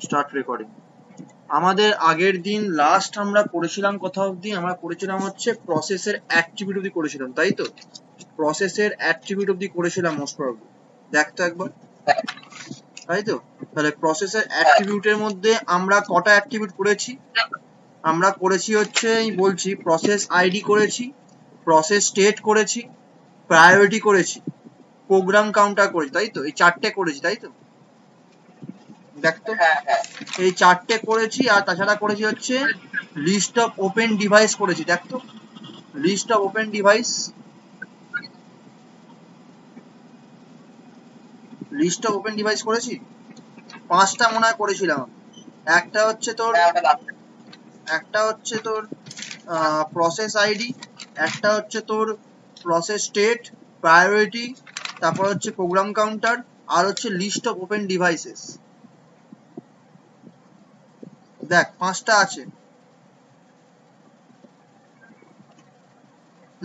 Start recording. আমাদের আগের দিন লাস্ট আমরা করেছিলাম কথা অবধি, আমরা করেছিলাম হচ্ছে প্রসেসের অ্যাট্রিবিউট অবধি করেছিলাম, তাই তো? প্রসেসের অ্যাট্রিবিউট অবধি করেছিলাম মোস্ট প্রবাবলি। দেখ তো একবার, তাই তো? তাহলে প্রসেসের অ্যাট্রিবিউটের মধ্যে আমরা কটা অ্যাট্রিবিউট করেছি? আমরা করেছি হচ্ছে, এই বলছি, প্রসেস আইডি করেছি, প্রসেস স্টেট করেছি, প্রায়োরিটি করেছি, প্রোগ্রাম কাউন্টার করেছি, তাই তো? এই চারটে করেছি, তাই তো? দেখ তো, এই চারটে করেছি। আর তাছাড়া করেছি হচ্ছে লিস্ট অফ ওপেন ডিভাইস করেছি। দেখ তো, list of open device, list of open device করেছি। 5টা মনে হয় করেছিলাম। একটা হচ্ছে তোর প্রসেস আইডি, একটা হচ্ছে তোর প্রসেস স্টেট, প্রায়োরিটি, তারপর হচ্ছে প্রোগ্রাম কাউন্টার, আর হচ্ছে লিস্ট অফ ওপেন ডিভাইসেস। দেখ 5টা আছে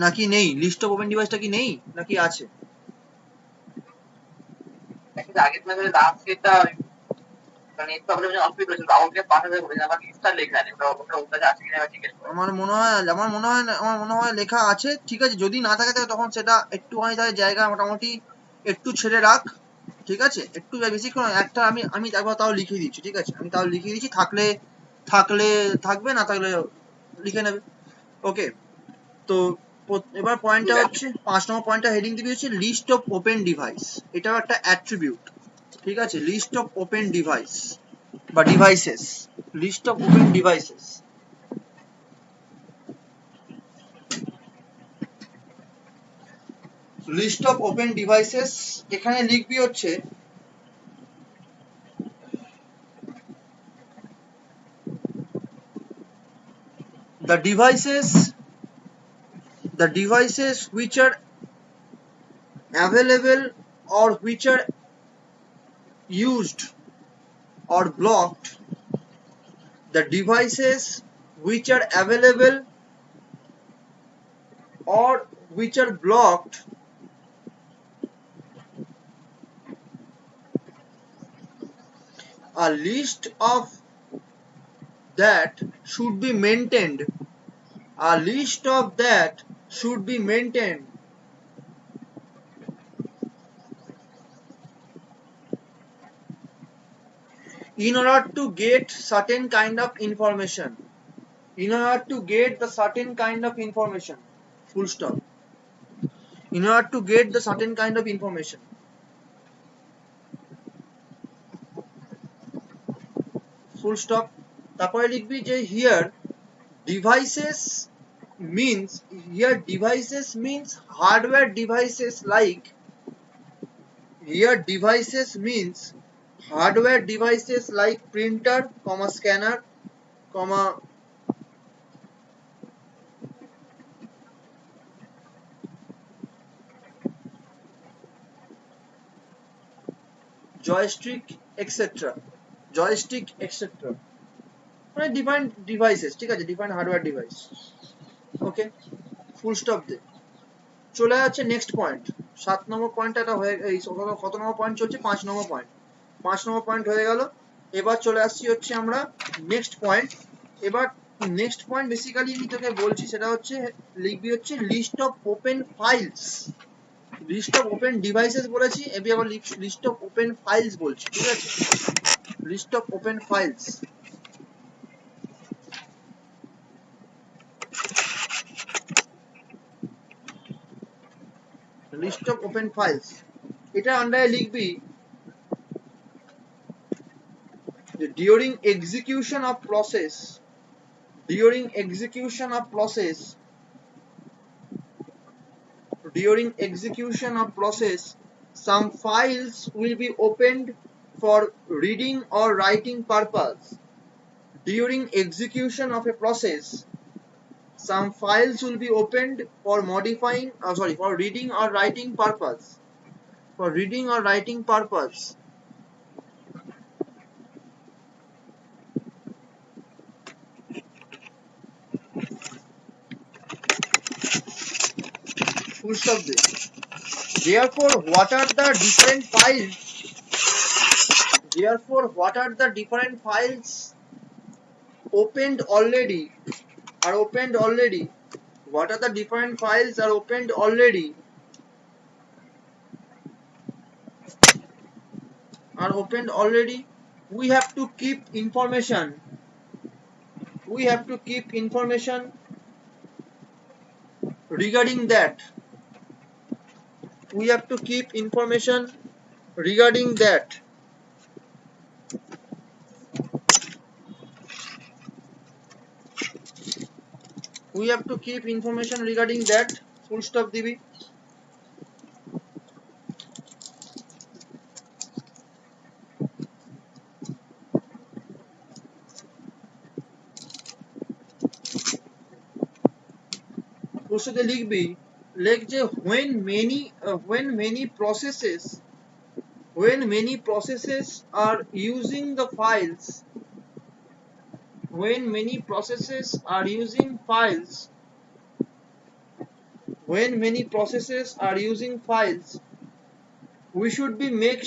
নাকি নেই? লিস্ট অফ ওপেন ডিভাইসটা কি নেই নাকি আছে? আমার মনে হয় লেখা আছে। ঠিক আছে, যদি না থাকে তখন সেটা একটুখানি তাহলে জায়গা মোটামুটি একটু ছেড়ে রাখ, ঠিক আছে? একটু বেশিক্ষণ একটা আমি একবার তাও লিখে দিচ্ছি, ঠিক আছে? আমি তাও লিখে দিচ্ছি, থাকলে থাকবে, না থাকলে লিখে নেবে। ওকে, তো এবার পয়েন্টটা হচ্ছে 5 নম্বর পয়েন্টটা হেডিং দিবি হচ্ছে লিস্ট অফ ওপেন ডিভাইস। এটাও একটা অ্যাট্রিবিউট, ঠিক আছে? লিস্ট অফ ওপেন ডিভাইস বা devices, list of open devices. List of open devices এখানে লিখবি হচ্ছে the devices which are available or which are used or blocked, the devices which are available or which are blocked a list of that should be maintained. A list of that should be maintained in order to get certain kind of information. In order to get the certain kind of information. Full stop. In order to get the certain kind of information. Full stop. তারপরে লিখবি যে here devices means hardware devices like, here devices means hardware devices like printer, scanner, joystick, etc. মানে defined devices, ঠিক আছে? Defined hardware device. Okay, full stop দে। চলে যাচ্ছে next point. 7 নম্বর পয়েন্টটা হয়ে, এই কত নম্বর পয়েন্ট চলছে? 5 নম্বর পয়েন্ট। 5 নম্বর পয়েন্ট হয়ে গেল। এবার চলে আসছি হচ্ছে আমরা নেক্সট পয়েন্ট। এবার নেক্সট পয়েন্ট বেসিক্যালি আমি তোকে বলছি, সেটা হচ্ছে লিখবি হচ্ছে list of open files. List of open devices বলেছি, এবার আবার লিস্ট অফ ওপেন ফাইলস বলছি, ঠিক আছে? List of open files. List of open files, এটা আন্ডারে লিখবি during execution of process, during execution of process some files will be opened for reading or writing purpose. During execution of a process some files will be opened for for reading or writing purpose. Full stop there. Therefore, what are the different files? therefore what are the different files opened already what are the different files are opened already we have to keep information regarding that we have to keep information regarding that full stop দিবি ওর সাথে লিখবি লেখ যে when many processes are using the files when many processes are using files we should be make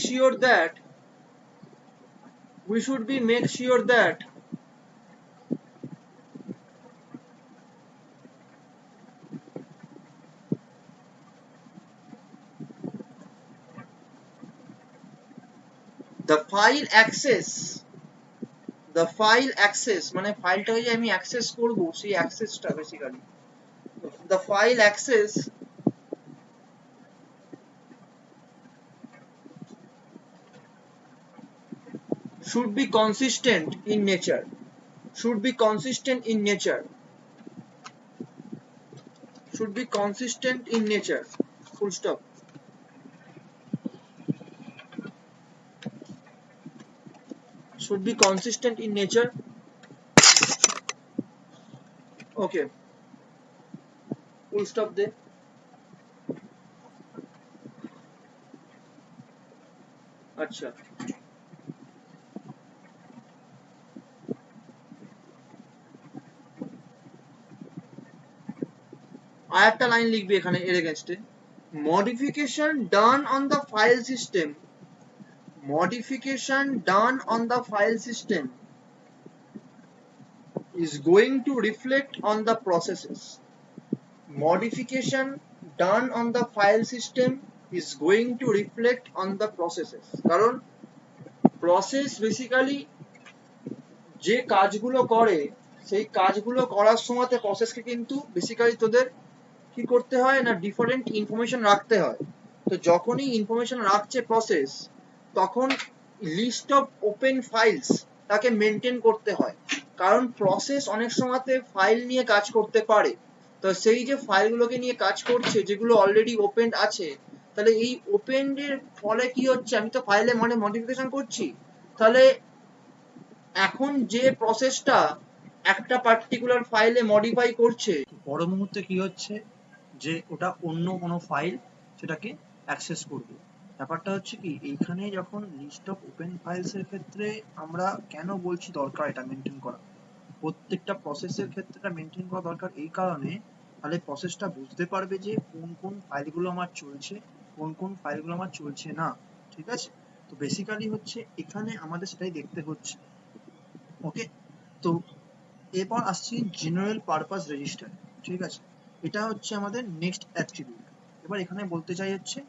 sure that the file access মানে ফাইলটাকে যে আমি access করব সেই অ্যাক্সেসটা basically the file access should be consistent in nature full stop should be consistent in nature okay full stop দে আচ্ছা আরেকটা line লিখবি এখানে এর এগেইনস্টে modification done on the file system is going to reflect on the processes কারণ process basically যে কাজগুলো করে সেই কাজগুলো করার সময়তে প্রসেসকে কিন্তু বেসিক্যালি তোদের কি করতে হয় না ডিফারেন্ট ইনফরমেশন রাখতে হয় তো যখনই ইনফরমেশন রাখছে প্রসেস তখন লিস্ট অফ ওপেন ফাইলস তাকে মেনটেন করতে হয় কারণ প্রসেস অনেক সময়তে ফাইল নিয়ে কাজ করতে পারে তো সেই যে ফাইলগুলোকে নিয়ে কাজ করছে যেগুলো অলরেডি ওপেন আছে তাহলে এই ওপেনের ফলে কি হচ্ছে আমি তো ফাইলে মানে মডিফিকেশন করছি তাহলে এখন যে প্রসেসটা একটা পার্টিকুলার ফাইলে মডিফাই করছে বড় মুহূর্তে কি হচ্ছে যে ওটা অন্য কোনো ফাইল সেটাকে অ্যাক্সেস করবে ব্যাপারটা হচ্ছে কি এইখানে যখন লিস্ট অফ ওপেন ফাইলস এর ক্ষেত্রে আমরা কেন বলছি দরকার এটা মেনটেন করা প্রত্যেকটা প্রসেসের ক্ষেত্রে এটা মেনটেন করা দরকার এই কারণে তাহলে প্রসেসটা বুঝতে পারবে যে কোন কোন ফাইলগুলো আমার চলছে কোন কোন ফাইলগুলো আমার চলছে না ঠিক আছে তো বেসিক্যালি হচ্ছে এখানে আমাদের সেটাই দেখতে হচ্ছে ওকে তো এরপর আসছি জেনারেল পারপাস রেজিস্টার ঠিক আছে এটা হচ্ছে আমাদের নেক্সট অ্যাট্রিবিউট এবার এখানে বলতে চাই হচ্ছে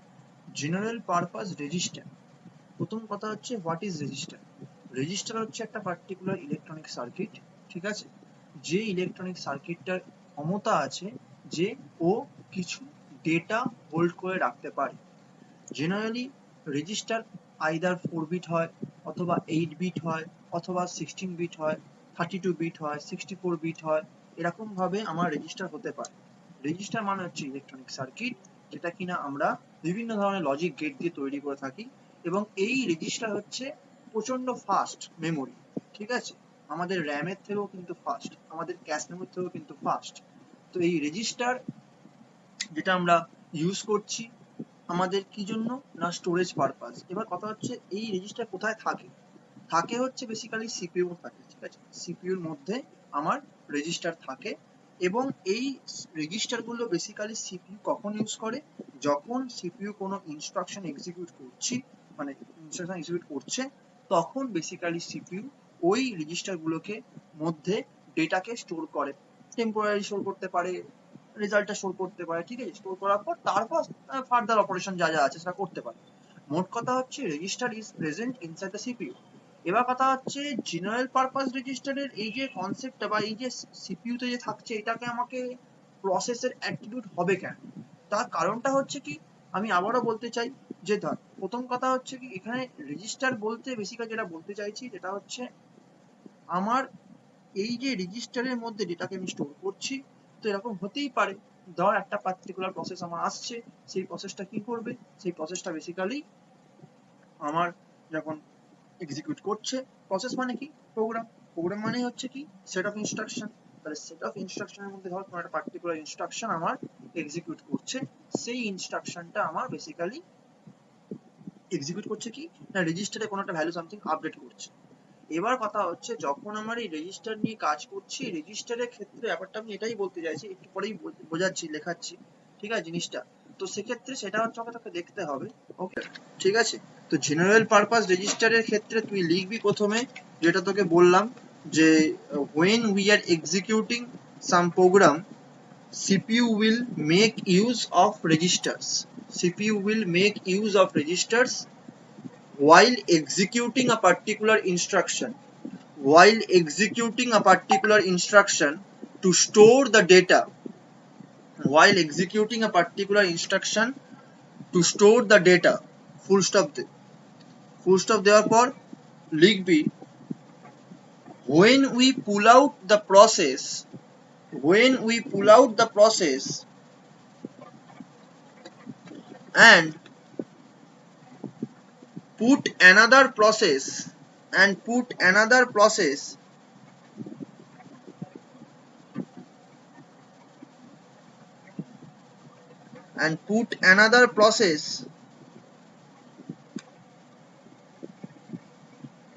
জেনারেল পারপাস রেজিস্টার প্রথম কথা হচ্ছে হোয়াট ইজ রেজিস্টার হচ্ছে একটা পার্টিকুলার ইলেকট্রনিক সার্কিট ঠিক আছে যে ইলেকট্রনিক সার্কিটটার ক্ষমতা আছে যে ও কিছু ডেটা হোল্ড করে রাখতে পারে জেনারেলি রেজিস্টার আইদার 4 বিট হয় অথবা 8 বিট হয় অথবা 16 বিট হয় 32 বিট হয় 64 বিট হয় এরকম ভাবে আমার রেজিস্টার হতে পারে রেজিস্টার মানে হচ্ছে ইলেকট্রনিক সার্কিট যেটা কিনা আমরা বিভিন্ন ধরনের লজিক গেট দিয়ে তৈরি করে থাকি এবং এই রেজিস্টার হচ্ছে প্রচন্ড ফাস্ট মেমোরি ঠিক আছে আমাদের র্যাম এর থেকেও কিন্তু ফাস্ট আমাদের ক্যাশ মেমোরি থেকেও কিন্তু ফাস্ট তো এই রেজিস্টার যেটা আমরা ইউজ করছি আমাদের কি জন্য না স্টোরেজ পারপাস এবার কথা হচ্ছে এই রেজিস্টার কোথায় থাকে হচ্ছে বেসিক্যালি সিপিইউ থাকে ঠিক আছে সিপিইউর মধ্যে আমার রেজিস্টার থাকে এবং এই রেজিস্টারগুলো বেসিক্যালি সিপিইউ কখন ইউজ করে যখন সিপিইউ কোনো ইনস্ট্রাকশন এক্সিকিউট করছে তখন বেসিক্যালি সিপিইউ ওই রেজিস্টারগুলোকে মধ্যে ডেটাকে স্টোর করে, টেম্পোরারি স্টোর করতে পারে, রেজাল্টটা স্টোর করতে পারে, ঠিক আছে? স্টোর করার পর তারপর ফার্দার অপারেশন যা যা আছে সেটা করতে পারে। মোট কথা হচ্ছে register is present inside the CPU. এবার কথা হচ্ছে জেনারেল পারপাস রেজিস্টারের এই যে কনসেপ্টটা বা এই যে সিপিইউতে যে থাকছে এটাকে আমাকে প্রসেসের অ্যাট্রিবিউট হবে কেন? তার কারণটা হচ্ছে কি, আমি আবারও বলতে চাই যে ধর প্রথম কথা হচ্ছে কি, এখানে রেজিস্টার বলতে বেসিক্যালি যেটা বলতে চাইছি যেটা হচ্ছে আমার এই যে রেজিস্টারের মধ্যে ডেটাকে আমি স্টোর করছি, তো এরকম হতেই পারে ধর একটা পার্টিকুলার প্রসেস আমার আসছে, সেই প্রসেসটা কি করবে, সেই প্রসেসটা বেসিক্যালি আমার যখন এক্সিকিউট করছে, প্রসেস মানে কি প্রোগ্রাম, প্রোগ্রাম মানে হচ্ছে কি সেট অফ ইনস্ট্রাকশন, তাহলে সেট অফ ইনস্ট্রাকশনের মধ্যে ধর কোনো একটা পার্টিকুলার ইনস্ট্রাকশন আমার এক্সিকিউট করছে, সেই ইনস্ট্রাকশনটা আমার বেসিক্যালি এক্সিকিউট করছে কি না রেজিস্টারে কোনো একটা ভ্যালু সামথিং আপডেট করছে। এবার কথা হচ্ছে যখন আমার এই রেজিস্টার নিয়ে কাজ করছি, রেজিস্টারের ক্ষেত্রে ব্যাপারটা আমি এটাই বলতে চাইছি, একটু পরেই বোঝাচ্ছি লেখাচ্ছি, ঠিক আছে জিনিসটা? তো সেক্ষেত্রে সেটা হচ্ছে তোকে দেখতে হবে, ওকে ঠিক আছে? তো জেনারেল পারপাস রেজিস্টারের ক্ষেত্রে তুই লিখবি প্রথমে যেটা তোকে বললাম যে when we are executing some program, CPU will make use of registers. CPU will make use of registers while executing a particular instruction. While executing a particular instruction to store the data. While executing a particular instruction to store the data. Full stop they, full stop দেওয়ার পর লিখবি when we pull out the process, when we pull out the process and put another process and put another process and put another process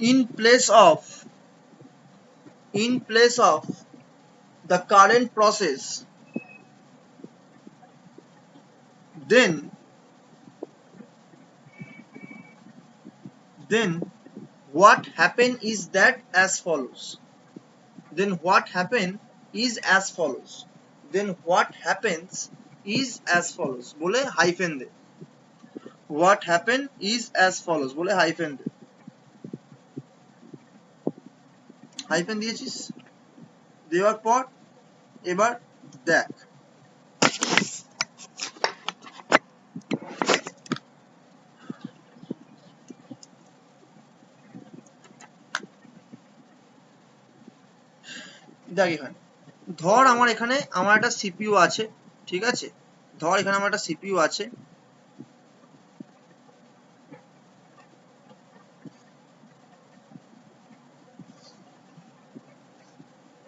in place of the current process, then what happen is that as follows. Then what happen is as follows. Then what happens is as follows বলে hyphen দে। what happen is as follows বলে hyphen দে। হাইফেন দিয়েছিস, দেওয়ার পর এবার দেখ দেখ এখানে ধর আমার এখানে আমার একটা সিপিইউ আছে, ঠিক আছে? ধর এখানে আমার একটা সিপিইউ আছে,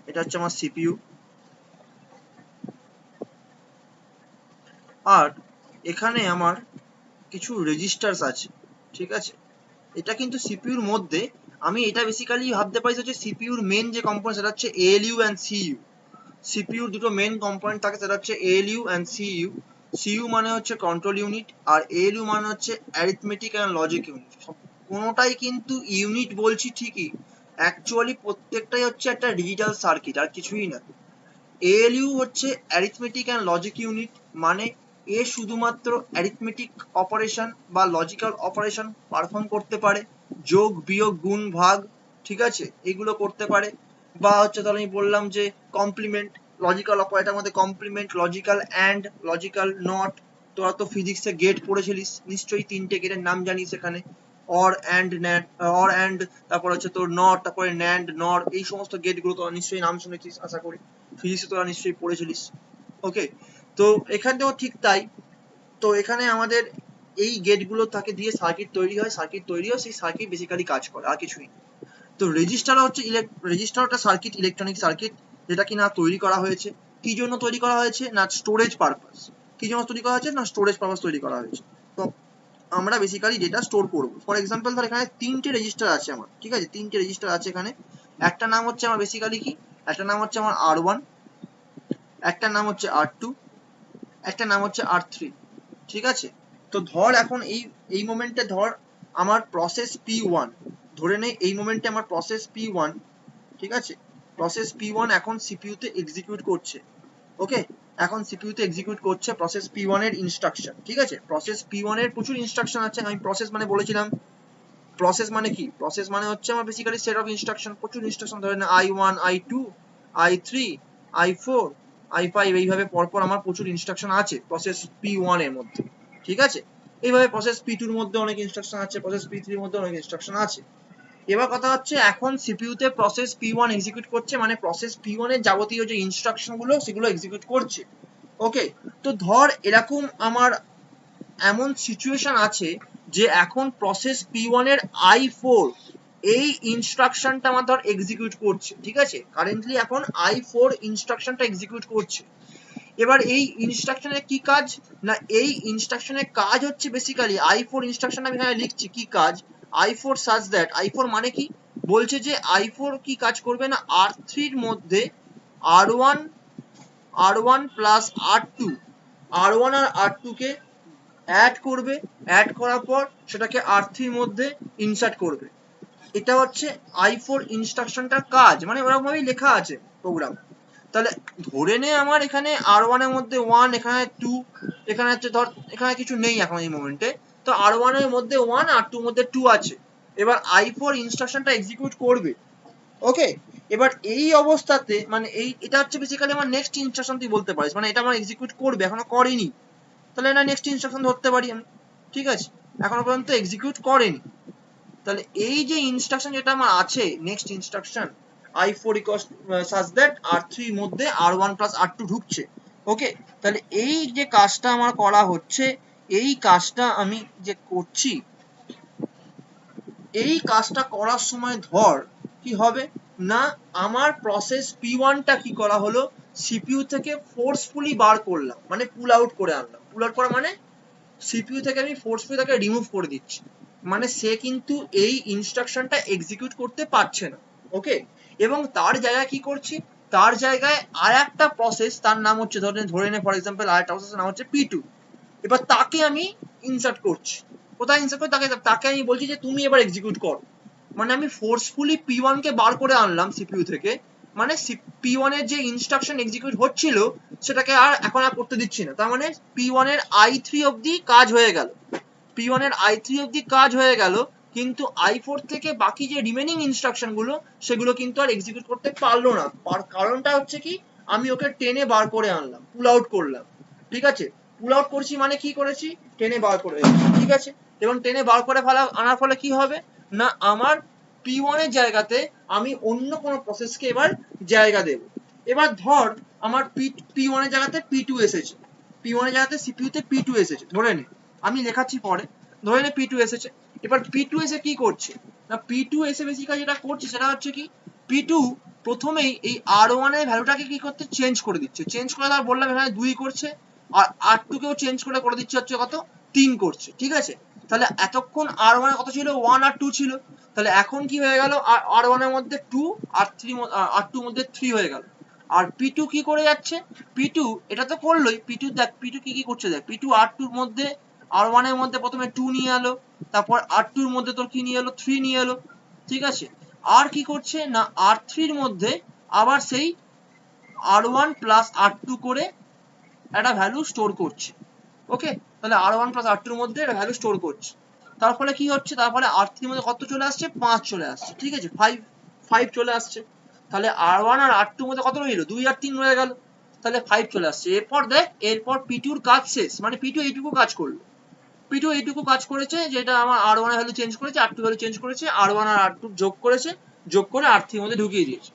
এটা হচ্ছে আমার সিপিইউ, আর এখানে আমার কিছু রেজিস্টার্স আছে, ঠিক আছে? এটা কিন্তু সিপিইউর মধ্যে আমি এটা বেসিক্যালি ভাবতে পারি যে সিপিইউর মেন যে কম্পোনেন্ট সেটা হচ্ছে এএলইউ অ্যান্ড সিইউ। সিপিইউর দুটো মেন কম্পোনেন্ট থাকে সেটা হচ্ছে এএলইউ অ্যান্ড সিইউ। সিইউ মানে হচ্ছে কন্ট্রোল ইউনিট আর এএলইউ মানে হচ্ছে অ্যারিথমেটিক অ্যান্ড লজিক ইউনিট। কোনোটাই কিন্তু ইউনিট বলছি ঠিকই, অ্যাকচুয়ালি প্রত্যেকটাই হচ্ছে একটা ডিজিটাল সার্কিট আর কিছুই না। এএলইউ হচ্ছে অ্যারিথমেটিক অ্যান্ড লজিক ইউনিট, মানে এ শুধুমাত্র অ্যারিথমেটিক অপারেশন বা লজিক্যাল অপারেশন পারফর্ম করতে পারে, যোগ বিয়োগ গুণ ভাগ, ঠিক আছে, এগুলো করতে পারে। বা হচ্ছে তাহলে আমি বললাম যে কমপ্লিমেন্ট, লজিক্যাল অপারেটর মধ্যে complement, logical and, logical not. তোরা তো ফিজিক্সে গেট পড়েছিলিস নিশ্চয়ই, তিনটে গেটের নাম জানিস এখানে, or and NAND, or and, তারপর হচ্ছে তোর নট, তারপরে ন্যান্ড নর, এই সমস্ত গেটগুলো তোরা নিশ্চয়ই নাম শুনেছিস আশা করি, ফিজিক্সে তোরা নিশ্চয়ই পড়েছিলিস, ওকে? তো এখানেও ঠিক তাই। তো এখানে আমাদের এই গেটগুলো তাকে দিয়ে সার্কিট তৈরি হয়, সার্কিট তৈরি হয়, সেই সার্কিট বেসিক্যালি কাজ করে আর কিছুই না। তো রেজিস্টার হচ্ছে রেজিস্টারটা সার্কিট, ইলেকট্রনিক সার্কিট, যেটা কি না তৈরি করা হয়েছে কি জন্য তৈরি করা হয়েছে না স্টোরেজ পারপাস। কি জন্য তৈরি করা হয়েছে না স্টোরেজ পারপাস তৈরি করা হয়েছে। তো আমরা বেসিক্যালি ডেটা স্টোর করবো। ফর এক্সাম্পল ধর এখানে তিনটে রেজিস্টার আছে আমার, ঠিক আছে? তিনটে রেজিস্টার আছে এখানে। একটা নাম হচ্ছে আমার বেসিক্যালি কি, একটা নাম হচ্ছে আমার R1, একটা নাম হচ্ছে R2, একটা নাম হচ্ছে R3, ঠিক আছে? তো ধর এখন এই মোমেন্টে ধর আমার প্রসেস P1, ধরে নেই এই মোমেন্টে আমার প্রসেস P1, ঠিক আছে, প্রসেস P1 এখন CPU তে এক্সিকিউট করছে। ওকে, এখন CPU তে এক্সিকিউট করছে প্রসেস P1 এর ইনস্ট্রাকশন, ঠিক আছে। প্রসেস P1 এর প্রচুর ইনস্ট্রাকশন আছে। আমি প্রসেস মানে বলেছিলাম, প্রসেস মানে কি, প্রসেস মানে হচ্ছে আমার বেসিক্যালি সেট অফ ইনস্ট্রাকশন, প্রচুর ইনস্ট্রাকশন, ধরে না I1, I2, I3, I4, I5, এইভাবে পরপর আমার প্রচুর ইনস্ট্রাকশন আছে প্রসেস P1 এর মধ্যে, ঠিক আছে। এইভাবে প্রসেস P2 এর মধ্যে অনেক ইনস্ট্রাকশন আছে, প্রসেস P3 এর মধ্যে অনেক ইনস্ট্রাকশন আছে। এবার কথা হচ্ছে এখন CPU তে প্রসেস P1 এক্সিকিউট করছে, মানে প্রসেস P1 এর যাবতীয় যে ইনস্ট্রাকশন গুলো সেগুলো এক্সিকিউট করছে। ওকে, তো ধর এরকম আমার এমন সিচুয়েশন আছে যে এখন প্রসেস P1 এর I4 এই ইনস্ট্রাকশনটা আমার ধর এক্সিকিউট করছে, ঠিক আছে। কারেন্টলি এখন I4 ইনস্ট্রাকশনটা এক্সিকিউট করছে। এবার এই ইনস্ট্রাকশনের কি কাজ না, এই ইনস্ট্রাকশনের কাজ হচ্ছে বেসিক্যালি I4 ইনস্ট্রাকশন আমি এখানে লিখছি কি কাজ, I4 such that, I4 মানে কি বলছে যে I4 কি কাজ করবে না, R3 এর মধ্যে R1 প্লাস R2, R1 আর R2 কে অ্যাড করবে, অ্যাড করার পর সেটাকে R3 এর মধ্যে ইনসার্ট করবে। এটা হচ্ছে I4 ইনস্ট্রাকশনটার কাজ, মানে ওরকম ভাবেই লেখা আছে প্রোগ্রাম। তাহলে ধরে নে আমার এখানে R1 এর মধ্যে 1, এখানে 2, এখানে হচ্ছে ধর এখানে কিছু নেই এখন এই মোমেন্টে, তো R1 এর মধ্যে 1, R2 এর মধ্যে 2 আছে। এবার I4 ইনস্ট্রাকশনটা এক্সিকিউট করবে। ওকে, এবার এই অবস্থাতে মানে এটা হচ্ছে বেসিক্যালি আমার নেক্সট ইনস্ট্রাকশন তুই বলতে পারিস, মানে এটা আমার এক্সিকিউট করবে, এখনো করেনি, তাহলে এটা নেক্সট ইনস্ট্রাকশন ধরতে পারি আমি, ঠিক আছে। এখনো পর্যন্ত এক্সিকিউট করেনি, তাহলে এই যে ইনস্ট্রাকশন যেটা আমার আছে next instruction I4 equals such that R3 এর মধ্যে R1 plus R2 ঢুকছে। ওকে, তাহলে এই যে কাজটা আমার করা হচ্ছে, এই কাজটা আমি যে করছি, এই কাজটা করার সময় ধর কি হবে না, আমার প্রসেস P1 টা কি করা হলো, CPU থেকে ফোর্সফুলি বার করলাম, মানে পুল আউট করে আনলাম। পুল আউট করা মানে CPU থেকে আমি ফোর্সফুলি তাকে রিমুভ করে দিচ্ছি, মানে সে কিন্তু এই ইনস্ট্রাকশনটা এক্সিকিউট করতে পারছে না। ওকে, এবং তার জায়গায় কি করছি, তার জায়গায় আর একটা প্রসেস, তার নাম হচ্ছে ধরে নে ফর এক্সাম্পল আর একটা প্রসেসের নাম হচ্ছে P2। এবার তাকে আমি ইনসার্ট করছি, কোথায় ইনসার্ট করি, তাকে আমি বলছি যে তুমি এবার এক্সিকিউট করো। মানে আমি ফোর্সফুলি P1 কে বার করে আনলাম CPU থেকে, মানে P1 এর যে ইনস্ট্রাকশন এক্সিকিউট হচ্ছিল সেটাকে আর এখন আর করতে দিচ্ছি না। তার মানে P1 এর I3 অবধি কাজ হয়ে গেল, P1 এর I3 অবধি কাজ হয়ে গেল, কিন্তু I4 থেকে বাকি যে রিমেনিং ইনস্ট্রাকশন গুলো সেগুলো কিন্তু আর এক্সিকিউট করতে পারলো না। কারণটা হচ্ছে কি, আমি ওকে টেনে বার করে আনলাম, পুল আউট করলাম, ঠিক আছে। পুল আউট করছি মানে কি করেছি, টেনে বার করে, ঠিক আছে। এবং টেনে বার করে আনার ফলে কি হবে না, আমার P1 এর জায়গাতে আমি অন্য কোনো প্রসেসকে এবার জায়গা দেব। এবার ধর আমার P1 এর জায়গাতে P2 এসেছে, P1 এর জায়গাতে CPU তে P2 এসেছে, ধরে নে, আমি লেখাচ্ছি পরে, ধরে নে P2 এসেছে। এবার P2 এসে কি করছে না, P2 এসে বেসিক্যালি যেটা করছে সেটা হচ্ছে কি, P2 প্রথমেই এই R1 এর ভ্যালুটাকে কি করতে, চেঞ্জ করে দিচ্ছে। চেঞ্জ করে তার বললাম এখানে 2 করছে, আর R2 কেও চেঞ্জ করে দিচ্ছে হচ্ছে কত, 3 করছে, ঠিক আছে। তাহলে এতক্ষণ R1 এর কত ছিল, 1 আর 2 ছিল, তাহলে এখন কি হয়ে গেল, R1 এর মধ্যে 2 আর 3, R2 এর মধ্যে 3 হয়ে গেল। আর P2 কি করে যাচ্ছে, P2 এটা তো করলোই, P2 দেখ P2 কি করছে দেখ, P2 R2 এর মধ্যে R1 এর মধ্যে প্রথমে 2 নিয়ে এলো, তারপর R2 এর মধ্যে তোর কি নিয়ে এলো, 3 নিয়ে এলো, ঠিক আছে। আর কি করছে না, R3 এর মধ্যে আবার সেই R1 প্লাস R2 করে একটা ভ্যালু স্টোর করছে। ওকে, তাহলে R1 প্লাস R2 এর মধ্যে একটা ভ্যালু স্টোর করছে। তার ফলে কি হচ্ছে, তার ফলে R3 এর মধ্যে কত চলে আসছে, 5 চলে আসছে, ঠিক আছে, 5 চলে আসছে। তাহলে R1 আর R2 এর মধ্যে কত রইলো, 2 আর 3 রয়ে গেল, তাহলে 5 চলে আসছে। এরপর দেখ, এরপর P2 এর কাজ শেষ, মানে P2 এইটুকু কাজ করলো, P2 এইটুকু কাজ করেছে, যেটা আমার R1 এর ভ্যালু চেঞ্জ করেছে, R2 ভ্যালু চেঞ্জ করেছে, R1 আর R2 যোগ করেছে, যোগ করে R3 এর মধ্যে ঢুকিয়ে দিয়েছে।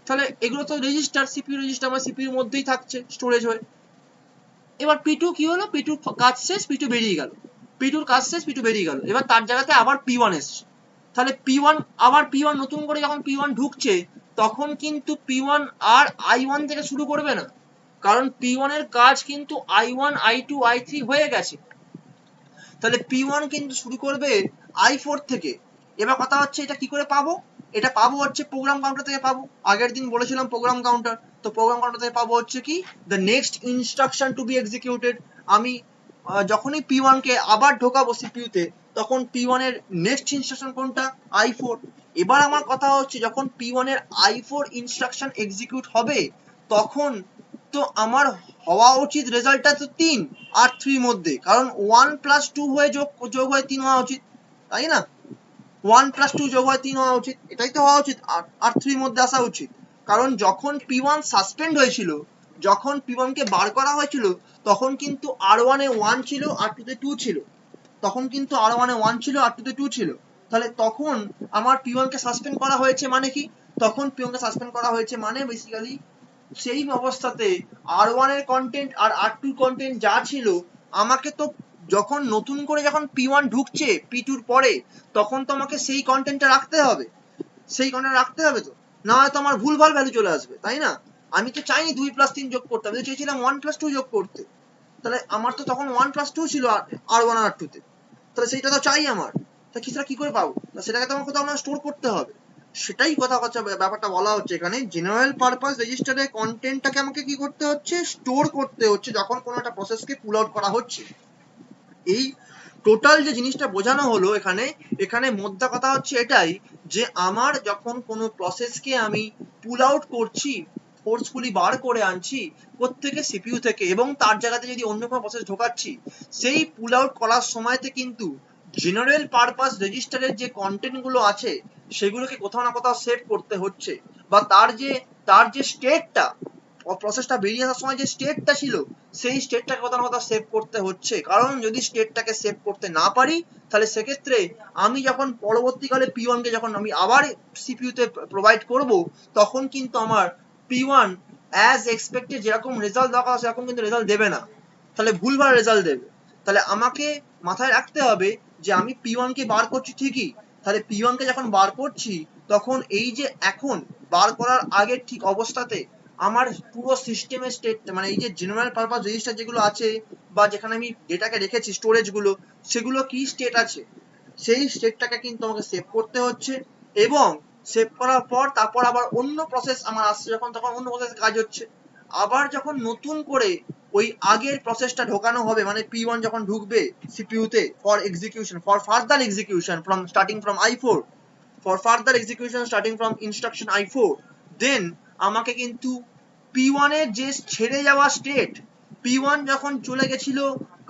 তাহলে এগুলো তো রেজিস্টার, CPU রেজিস্টার, আমার CPU এর মধ্যেই থাকছে স্টোরেজ হয়ে। এবার P2 কি হলো, P2 কাজ শেষ, P2 বেরিয়ে গেল, P2 কাজ শেষ, P2 বেরিয়ে গেল। এবার তার জায়গাতে আবার P1 এসছে, তাহলে P1 নতুন করে যখন P1 ঢুকছে, তখন কিন্তু P1 আর I1 থেকে শুরু করবে না, কারণ P1 এর কাজ কিন্তু I1, I2, I3 হয়ে গেছে। তাহলে P1 কিন্তু শুরু করবে I4 থেকে। এবার কথা হচ্ছে এটা কি করে পাবো, এটা পাবো হচ্ছে প্রোগ্রাম কাউন্টার থেকে পাবো। আগের দিন বলেছিলাম প্রোগ্রাম কাউন্টার, তো প্রোগ্রাম কাউন্টার থেকে পাবো হচ্ছে কি, the next instruction to B executed. আমি যখনই P1 কে আবার ঢোকাবো CPU তে, তখন P1 এর নেক্সট ইনস্ট্রাকশন কোনটা, I4। এবার আমার কথা হচ্ছে যখন P1 এর I4 ইনস্ট্রাকশন এক্সিকিউট হবে তখন তো আমার হওয়া উচিত রেজাল্টটা তো 3 আর 3 মধ্যে, কারণ 1 প্লাস 2 হয়ে যোগ হয়ে 3 হওয়া উচিত, তাই না? 1 প্লাস 2 যোগ হয় 3 হওয়া উচিত, এটাই তো হওয়া উচিত, আর 3 মধ্যে আসা উচিত। কারণ যখন P1 সাসপেন্ড হয়েছিল, যখন P1 কে বার করা হয়েছিল তখন কিন্তু R1 এ 1 ছিল, R2 তে 2 ছিল। তখন কিন্তু R1 এ 1 ছিল, R2 তে 2 ছিল। তাহলে তখন আমার P1 কে সাসপেন্ড করা হয়েছে মানে কি? তখন P1 কে সাসপেন্ড করা হয়েছে মানে বেসিক্যালি সেই অবস্থাতে R1 এর কন্টেন্ট আর R2 এর কন্টেন্ট যা ছিল, আমাকে তো যখন নতুন করে যখন P1 ঢুকছে P2 র পরে, তখন তো আমাকে সেই কন্টেন্টটা রাখতে হবে, সেই কন্টেন্ট রাখতে হবে তো, না হয়তো আমার ভুলভাল ভ্যালু চলে আসবে, তাই না? আমি তো চাইনি 2 প্লাস 3 যোগ করতে, আমি তো চেয়েছিলাম 1 প্লাস 2 যোগ করতে। তাহলে আমার তো তখন 1 প্লাস 2 ছিল R1 আর R2 তে, তাহলে সেইটা তো চাই আমার, তা সেটা কি করে পাবো? সেটাকে তো আমার কোথাও আমার স্টোর করতে হবে। সেটাই কথা হচ্ছে, ব্যাপারটা বলা হচ্ছে এখানে জেনারেল পারপাস রেজিস্টারে কন্টেন্টটাকে আমাকে কি করতে হচ্ছে, স্টোর করতে হচ্ছে যখন কোনো একটা প্রসেসকে পুল আউট করা হচ্ছে। এই টোটাল যে জিনিসটা বোঝানো হলো এখানে, এখানে মোদ্দা কথা হচ্ছে এটাই যে আমার যখন কোনো প্রসেসকে আমি পুল আউট করছি, ফোর্সফুলি বার করে আনছি প্রত্যেকে সিপিইউ থেকে, এবং তার জায়গাতে যদি অন্য কোনো প্রসেস ঢোকাচ্ছি, সেই পুল আউট করার সময়তে কিন্তু জেনারেল পারপাস রেজিস্টারের যে কন্টেন্ট গুলো আছে সেগুলোকে কোথাও না কোথাও সেভ করতে হচ্ছে, বা তার যে স্টেটটা, প্রসেসটা বেরিয়ে আসার সময় যে স্টেটটা ছিল সেই স্টেটটাকে কোথাও না কোথাও সেভ করতে হচ্ছে। কারণ যদি স্টেটটাকে সেভ করতে না পারি তাহলে সেক্ষেত্রে আমি যখন পরবর্তীকালে P1 কে যখন আমি আবার সিপিইউতে প্রোভাইড করব, তখন কিন্তু আমার P1 অ্যাজ এক্সপেক্টেড যেরকম রেজাল্ট দেওয়া সেরকম কিন্তু রেজাল্ট দেবে না, তাহলে ভুলভাল রেজাল্ট দেবে। তাহলে আমাকে মাথায় রাখতে হবে যে আমি P1 কে বার করছি ঠিকই, তাহলে P1 কে যখন বার করছি তখন এই যে এখন বার করার আগের ঠিক অবস্থাতে আমার পুরো সিস্টেমের স্টেট, মানে এই যে জেনারেল পারপাস রেজিস্টার যেগুলো আছে বা যেখানে আমি ডেটাকে রেখেছি স্টোরেজ গুলো, সেগুলো কি স্টেট আছে সেই স্টেটটাকে কিন্তু আমাকে সেভ করতে হচ্ছে। এবং সেভ করার পর তারপর আবার অন্য প্রসেস আমার আসছে যখন, তখন অন্য প্রসেসে কাজ হচ্ছে। আবার যখন নতুন করে ওই আগের প্রসেসটা ঢোকানো হবে, মানে P1 যখন ঢুকবে সিপিইউতে for execution, for further execution from starting from I4, for further execution starting from instruction I4, then আমাকে কিন্তু P1 এর যে ছেড়ে যাওয়া স্টেট, P1 যখন চলে গেছিল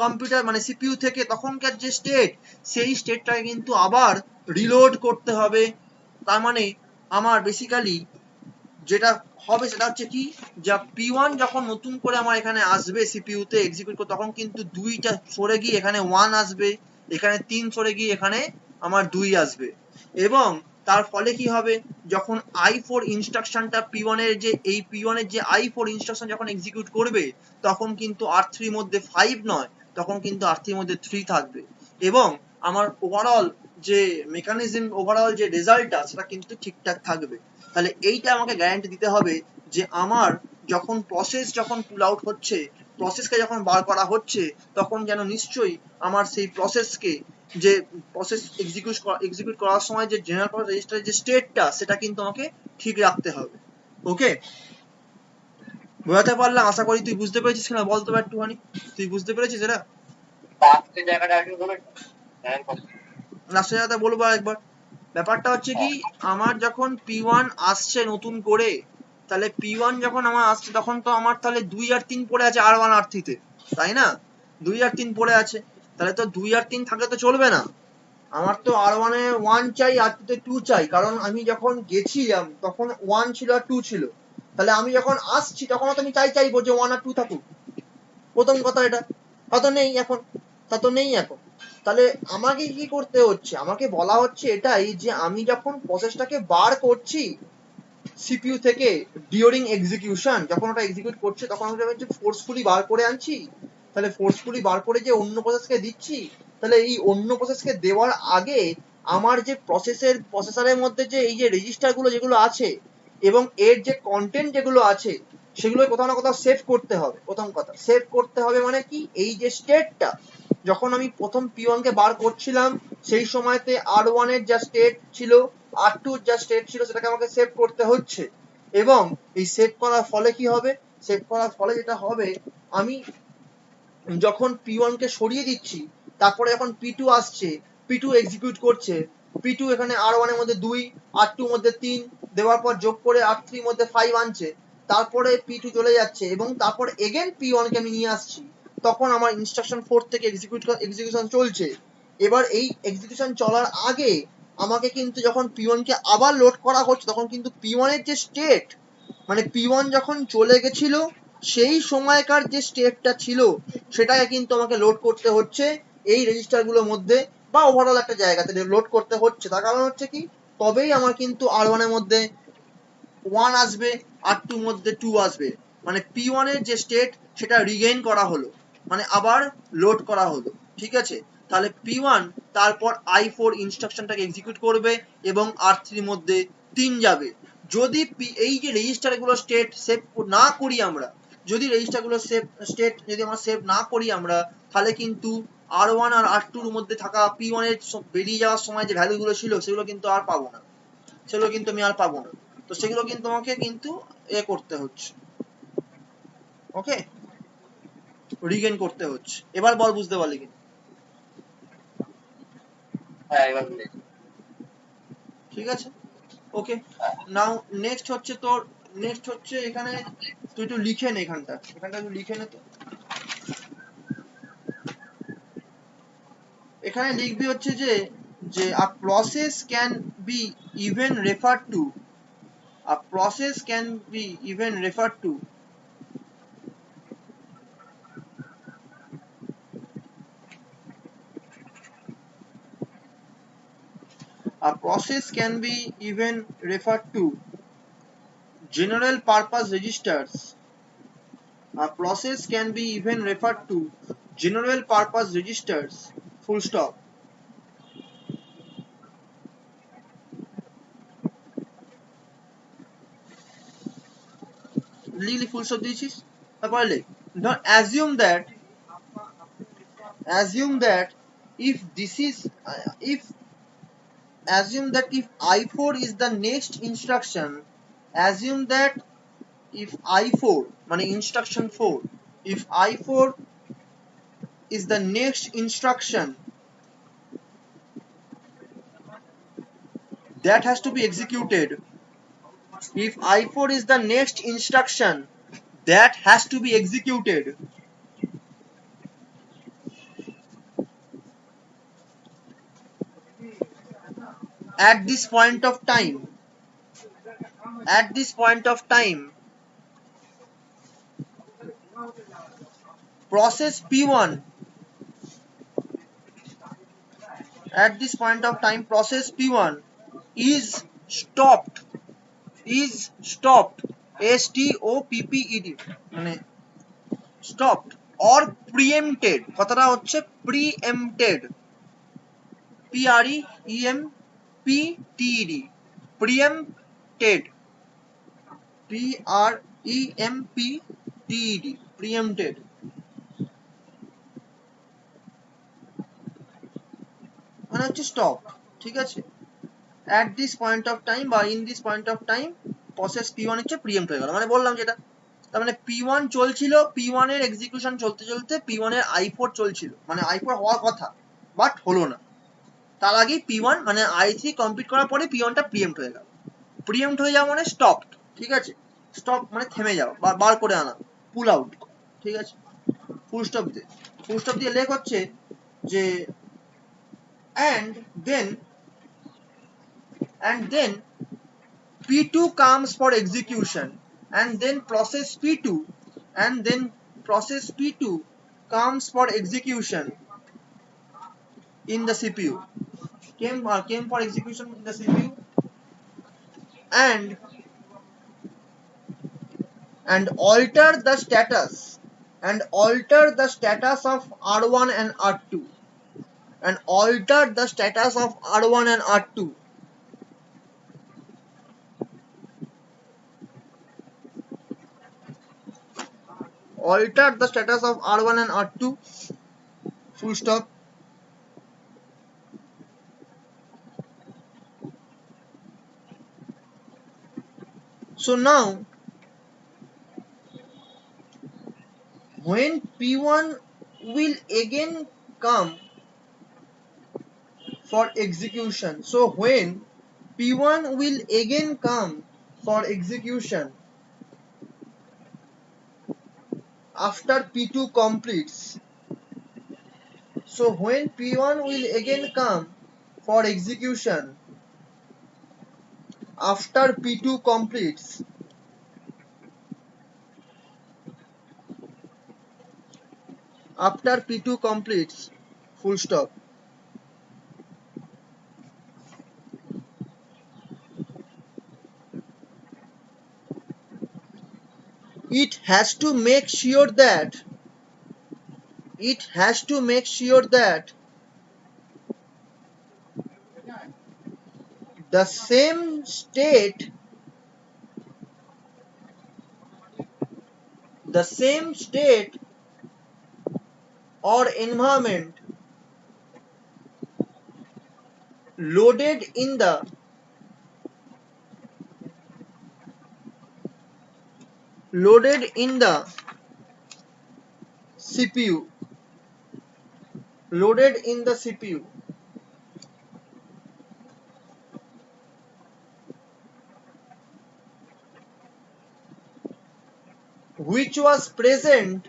কম্পিউটার মানে সিপিইউ থেকে, তখনকার যে স্টেট, সেই স্টেটটাকে কিন্তু আবার রিলোড করতে হবে। তার মানে আমার বেসিক্যালি যেটা হবে সেটা হচ্ছে কি, যা P1 যখন নতুন করে আমার এখানে আসবে সিপিইউতে এক্সিকিউট করতে, তখন কিন্তু 2টা সরে গিয়ে এখানে 1 আসবে, এখানে 3 সরে গিয়ে এখানে আমার 2 আসবে। এবং তার ফলে কি হবে, যখন I4 ইনস্ট্রাকশনটা P1 এর যে এই P1 এর যে I4 ইনস্ট্রাকশন যখন এক্সিকিউট করবে, তখন কিন্তু R3 মধ্যে 5 নয়, তখন কিন্তু R3 মধ্যে 3 থাকবে, এবং আমার ওভারঅল যে মেকানিজম, ওভারঅল যে রেজাল্টটা সেটা কিন্তু ঠিকঠাক থাকবে। তাহলে এইটা আমাকে গ্যারান্টি দিতে হবে যে আমার যখন প্রসেস যখন পুল আউট হচ্ছে, প্রসেসকে যখন বার করা হচ্ছে, তখন যেন নিশ্চয়ই আমার সেই প্রসেসকে, যে প্রসেস এক্সিকিউট করার সময় যে জেনারেল পারপাস রেজিস্টারের যে স্টেটটা, সেটা কিন্তু আমাকে ঠিক রাখতে হবে। ওকে, বোঝাতে পারলাম? আশা করি তুই বুঝতে পেরেছিস কিনা, বলতো একটুখানি, তুই বুঝতে পেরেছিস এটা? লাস্টের জায়গাটা বলবো একবার। ব্যাপারটা হচ্ছে কি, আমার যখন P1 আসছে নতুন করে, তাহলে P1 যখন আমার আসছে তখন তো আমার তাহলে 2 আর 3 পড়ে আছে R1 R3 তে, তাই না? 2 আর 3 পড়ে আছে, তাহলে তো 2 আর 3 থাকলে তো চলবে না, আমার তো R1 এ 1 চাই, R2 তে 2 চাই, কারণ আমি যখন গেছিলাম তখন 1 ছিল আর 2 ছিল। তাহলে আমি যখন আসছি তখন তো আমি চাইবো যে 1 আর 2 থাকুক, প্রথম কথা এটা। তা তো নেই এখন, তা তো নেই এখন। তাহলে আমাকে কি করতে হচ্ছে, আমাকে বলা হচ্ছে এটাই যে আমি যখন প্রসেসটাকে বার করছি সিপিইউ থেকে ডিউরিং এক্সিকিউশন, যখন ওটা এক্সিকিউট করছে তখন ওটা ফোর্সফুলি বার করে আনছি, তাহলে ফোর্সফুলি বার করে যে অন্য প্রসেসকে দিচ্ছি, তাহলে এই অন্য প্রসেসকে দেওয়ার আগে আমার যে প্রসেসরের মধ্যে যে এই যে রেজিস্টারগুলো যেগুলো আছে এবং এর যে কন্টেন্ট যেগুলো আছে, সেগুলো কোথাও না কোথাও সেভ করতে হবে। প্রথম কথা, সেভ করতে হবে মানে কি, এই যে স্টেটটা যখন আমি প্রথম P1 কে বার করছিলাম সেই সময়তে R1 এর যা স্টেট ছিল, R2 এর যা স্টেট ছিল, সেটাকে আমাকে সেভ করতে হচ্ছে। এবং এই সেভ করার ফলে কি হবে, সেভ করার ফলে যেটা হবে, আমি যখন P1 কে সরিয়ে দিচ্ছি, তারপরে যখন P2 আসছে, P2 এক্সিকিউট করছে, P2 এখানে R1 এর মধ্যে 2, R2 এর মধ্যে 3 দেওয়ার পর যোগ করে R3 এর মধ্যে 5 আনছে, তারপরে P2 চলে যাচ্ছে এবং তারপর এগেন P1 কে আমি নিয়ে আসছি, তখন আমার ইনস্ট্রাকশন 4 থেকে এক্সিকিউশন চলছে। এবার এই এক্সিকিউশন চলার আগে আমাকে কিন্তু যখন P1 কে আবার লোড করা হচ্ছে, তখন কিন্তু P1 এর যে স্টেট, মানে P1 যখন চলে গেছিল সেই সময়কার যে স্টেটটা ছিল সেটাকে কিন্তু আমাকে লোড করতে হচ্ছে এই রেজিস্টারগুলোর মধ্যে, বা ওভারঅল একটা জায়গাতে লোড করতে হচ্ছে। তার কারণ হচ্ছে কি, তবেই আমার কিন্তু R1 এর মধ্যে 1 আসবে, R2 এর মধ্যে 2 আসবে, মানে P1 এর যে স্টেট সেটা রিগেইন করা হলো, মানে আবার লোড করা হলো। ঠিক আছে, তাহলে P1 তারপর I4 ইনস্ট্রাকশনটাকে এক্সিকিউট করবে এবং R3 এর মধ্যে 3 যাবে। যদি এই যে রেজিস্টারগুলো স্টেট সেভ না করি আমরা, যদি রেজিস্টারগুলো স্টেট যদি আমরা সেভ না করি আমরা, তাহলে কিন্তু R1 আর R2 এর মধ্যে থাকা P1 এর বেরিয়ে যাওয়ার সময় যে ভ্যালুগুলো ছিল সেগুলো কিন্তু আর পাবো না, সেগুলো কিন্তু আমি আর পাবো না। তো সেগুলো কিন্তু আমাকে কিন্তু করতে হচ্ছে, ওকে, রিগেন করতে হচ্ছে। এবার বল বুঝতে পারলি কি? হ্যাঁ এবার বুঝেছি। ঠিক আছে, ওকে। নাও নেক্সট হচ্ছে তোর, নেক্সট হচ্ছে এখানে তুই একটু লিখে নে, এখানটা একটু লিখে নে। তো এখানে লিখবি হচ্ছে যে যে a process can be even referred to, a process can be even referred to a process can be even referred to general purpose registers, a process can be even referred to general purpose registers, full stop. লিখলি full stop দিয়েছিস, তারপরে লিখ ধর assume that if this is if assume that if I4 is the next instruction, assume that if I4 মানে instruction 4, if I4 is the next instruction that has to be executed, if I4 is the next instruction that has to be executed, at this point of time, at this point of time process P1, at this point of time process P1 is stopped, is stopped, STOPPED, মানে stopped or preempted, কথাটা হচ্ছে preempted, PREMPTED, preempted, PREMPTED, preempted, মানে হচ্ছে stop. ঠিক আছে, at this point of time বা in this point of time process P1 হচ্ছে preempt হয়ে গেল, মানে বললাম যেটা, তার মানে P1 চলছিল, P1 এর এক্সিকিউশন চলতে চলতে P1 এর I4 চলছিল, মানে I4 হওয়ার কথা বাট হলো না, তার আগেই P1 মানে I3 কমপ্লিট করার পরে P1 টা preempt হয়ে গেল। preempt হয়ে যাওয়া মানে স্টপড, ঠিক আছে, স্টপ মানে থেমে যাওয়া বা বার করে আনা, পুল আউট, ঠিক আছে। ফুল স্টপ দিয়ে, ফুল স্টপ দিয়ে লেখ হচ্ছে যে and then P2 comes for execution, and then process P2, and then process P2 comes for execution in the CPU, came for execution in the CPU, and alter the status, and alter the status of R1 and R2, and alter the status of R1 and R2, alter the status of R1 and R2, full stop. So now when P1 will again come for execution. So when P1 will again come for execution after P2 completes. So when P1 will again come for execution after P2 completes, after P2 completes, full stop. It has to make sure that the same state or environment loaded in the CPU, which was present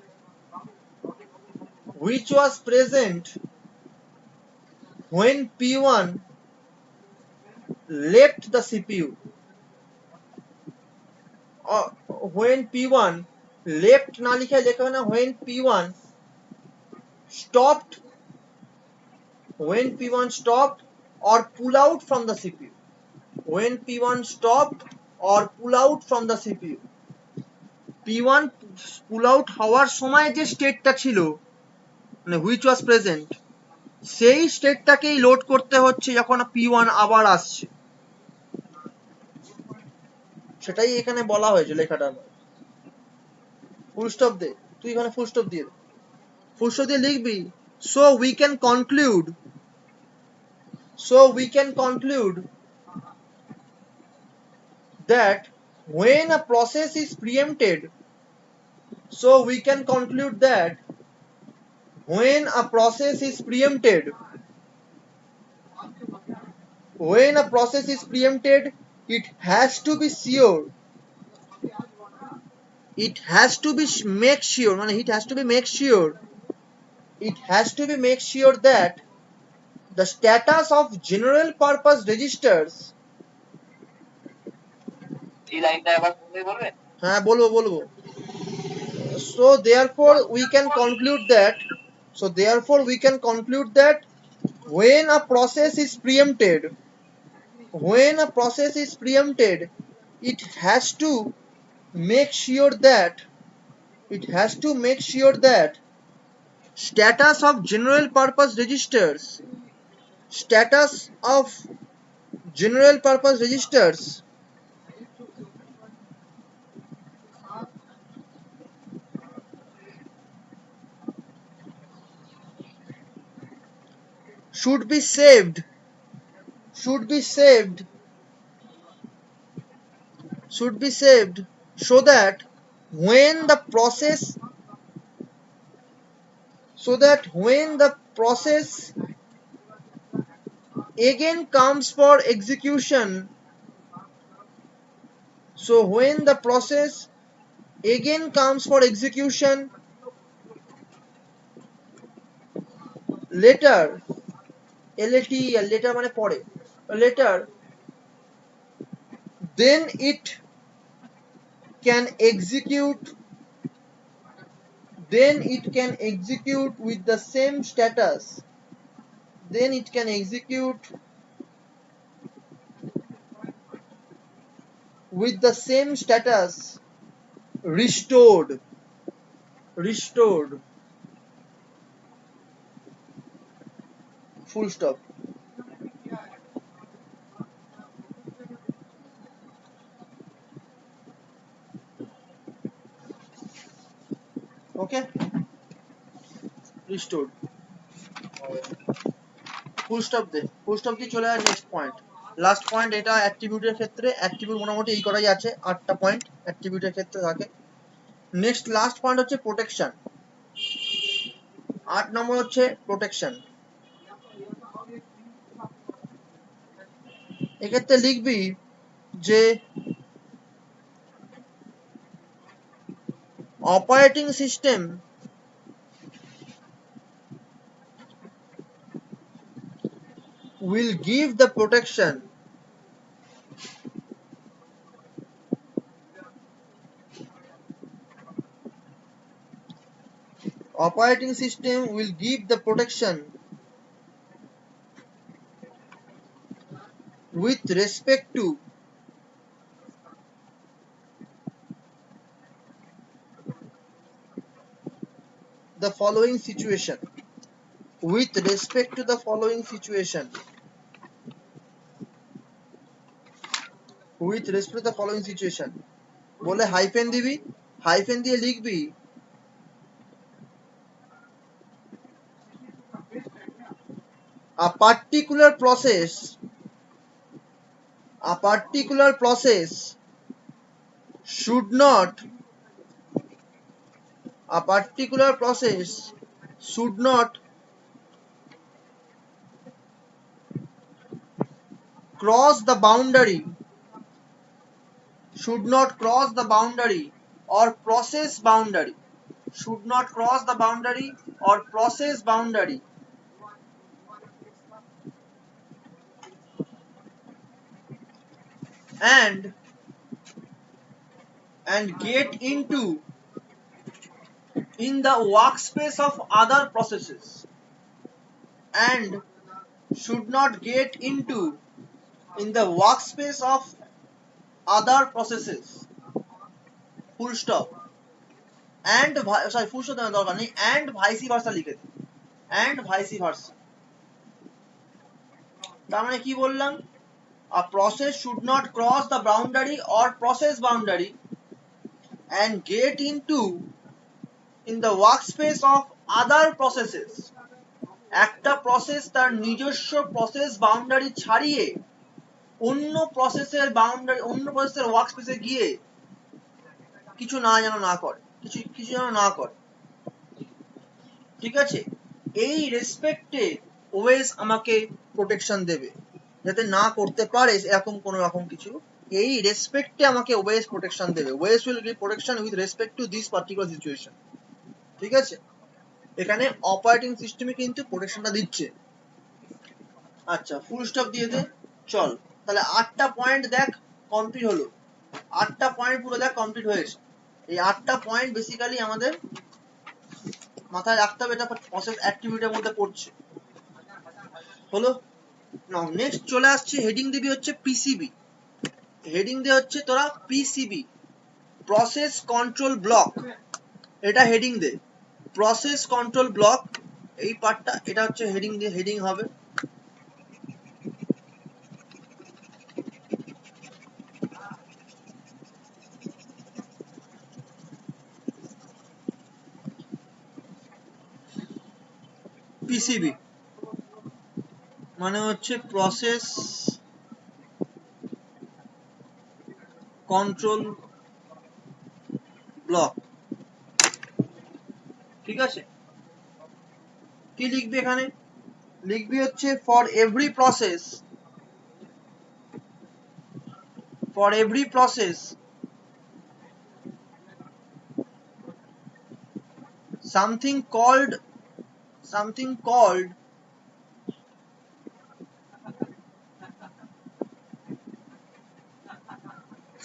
when P1 left the CPU, or when P1 left না লিখে লেখা না when P1 stopped or pull out from the CPU, when P1 stopped or pull out from the CPU. P1 pull out হওয়ার সময় যে স্টেটটা ছিল মানে which was present, সেই স্টেটটাকেই লোড করতে হচ্ছে যখন P1 আবার আসছে, সেটাই এখানে বলা হয়েছে লেখাটা। ফুল স্টপ দে, তুই এখানে ফুল স্টপ দিয়ে লিখবি so we can conclude that when a process is preempted, it has to be make sure that the status of general purpose registers, হ্যাঁ বলবো so therefore we can conclude that when a process is preempted, it has to make sure that status of general purpose registers should be saved so that when the process again comes for execution, later মানে পরে, later then it can execute with the same status, restored. Full stop. Okay, restored. Full stop দিয়ে চলে যায় next point, last point. এটা অ্যাট্রিবিউটের ক্ষেত্রে মোটামুটি এই করাই আছে, 8টা পয়েন্ট অ্যাট্রিবিউটের ক্ষেত্রে থাকে। নেক্সট লাস্ট পয়েন্ট হচ্ছে প্রোটেকশন। 8 নম্বর হচ্ছে প্রোটেকশন। এক্ষেত্রে লিখবি যে operating system will give the protection operating system will give the protection with respect to the following situation. With respect to the following situation. With respect to the following situation. বলে hyphen দিবি, hyphen দিয়ে লিখবি a particular process should not cross the boundary or process boundary and get into in the workspace of other processes and should not get into in the workspace of other processes full stop and full stop দেওয়ার দরকার নেই and vice versa লিখে দিই and vice versa তার মানে কি বললাম a process should not cross the boundary or process boundary and get into in the workspace of other processes একটা প্রসেস তার নিজস্ব প্রসেস বাউন্ডারি ছাড়িয়ে অন্য প্রসেসের ওয়ার্কস্পেসে গিয়ে কিছু যেন না করে ঠিক আছে এই রেসপেক্টে ওএস আমাকে প্রোটেকশন দেবে যাতে না করতে পারে এরকম কোনো রকম কিছু এই রেসপেক্টে আমাকে ওএস প্রোটেকশন দেবে OS will give protection with respect to this particular situation ঠিক আছে এখানে অপারেটিং সিস্টেমে কিন্তু প্রোটেকশনটা দিচ্ছে আচ্ছা ফুল স্টপ দিয়ে দে চল তাহলে 8টা পয়েন্ট দেখ কমপ্লিট হলো 8টা পয়েন্ট পুরো দেখ কমপ্লিট হয়েছে এই 8টা পয়েন্ট বেসিক্যালি আমাদের মাথায় রাখতে হবে এটা প্রসেস অ্যাক্টিভিটির মধ্যে পড়ছে হলো নাও নেক্সট চলে আসছে হেডিং দিবি হচ্ছে পিসিবি হেডিং দিয়ে হচ্ছে তোরা পিসিবি প্রসেস কন্ট্রোল ব্লক এটা হেডিং দে প্রসেস কন্ট্রোল ব্লক এই পার্টটা এটা হচ্ছে হেডিং হবে পিসিবি মানে হচ্ছে প্রসেস কন্ট্রোল ব্লক ঠিক আছে কি লিখবি এখানে লিখবি হচ্ছে for every process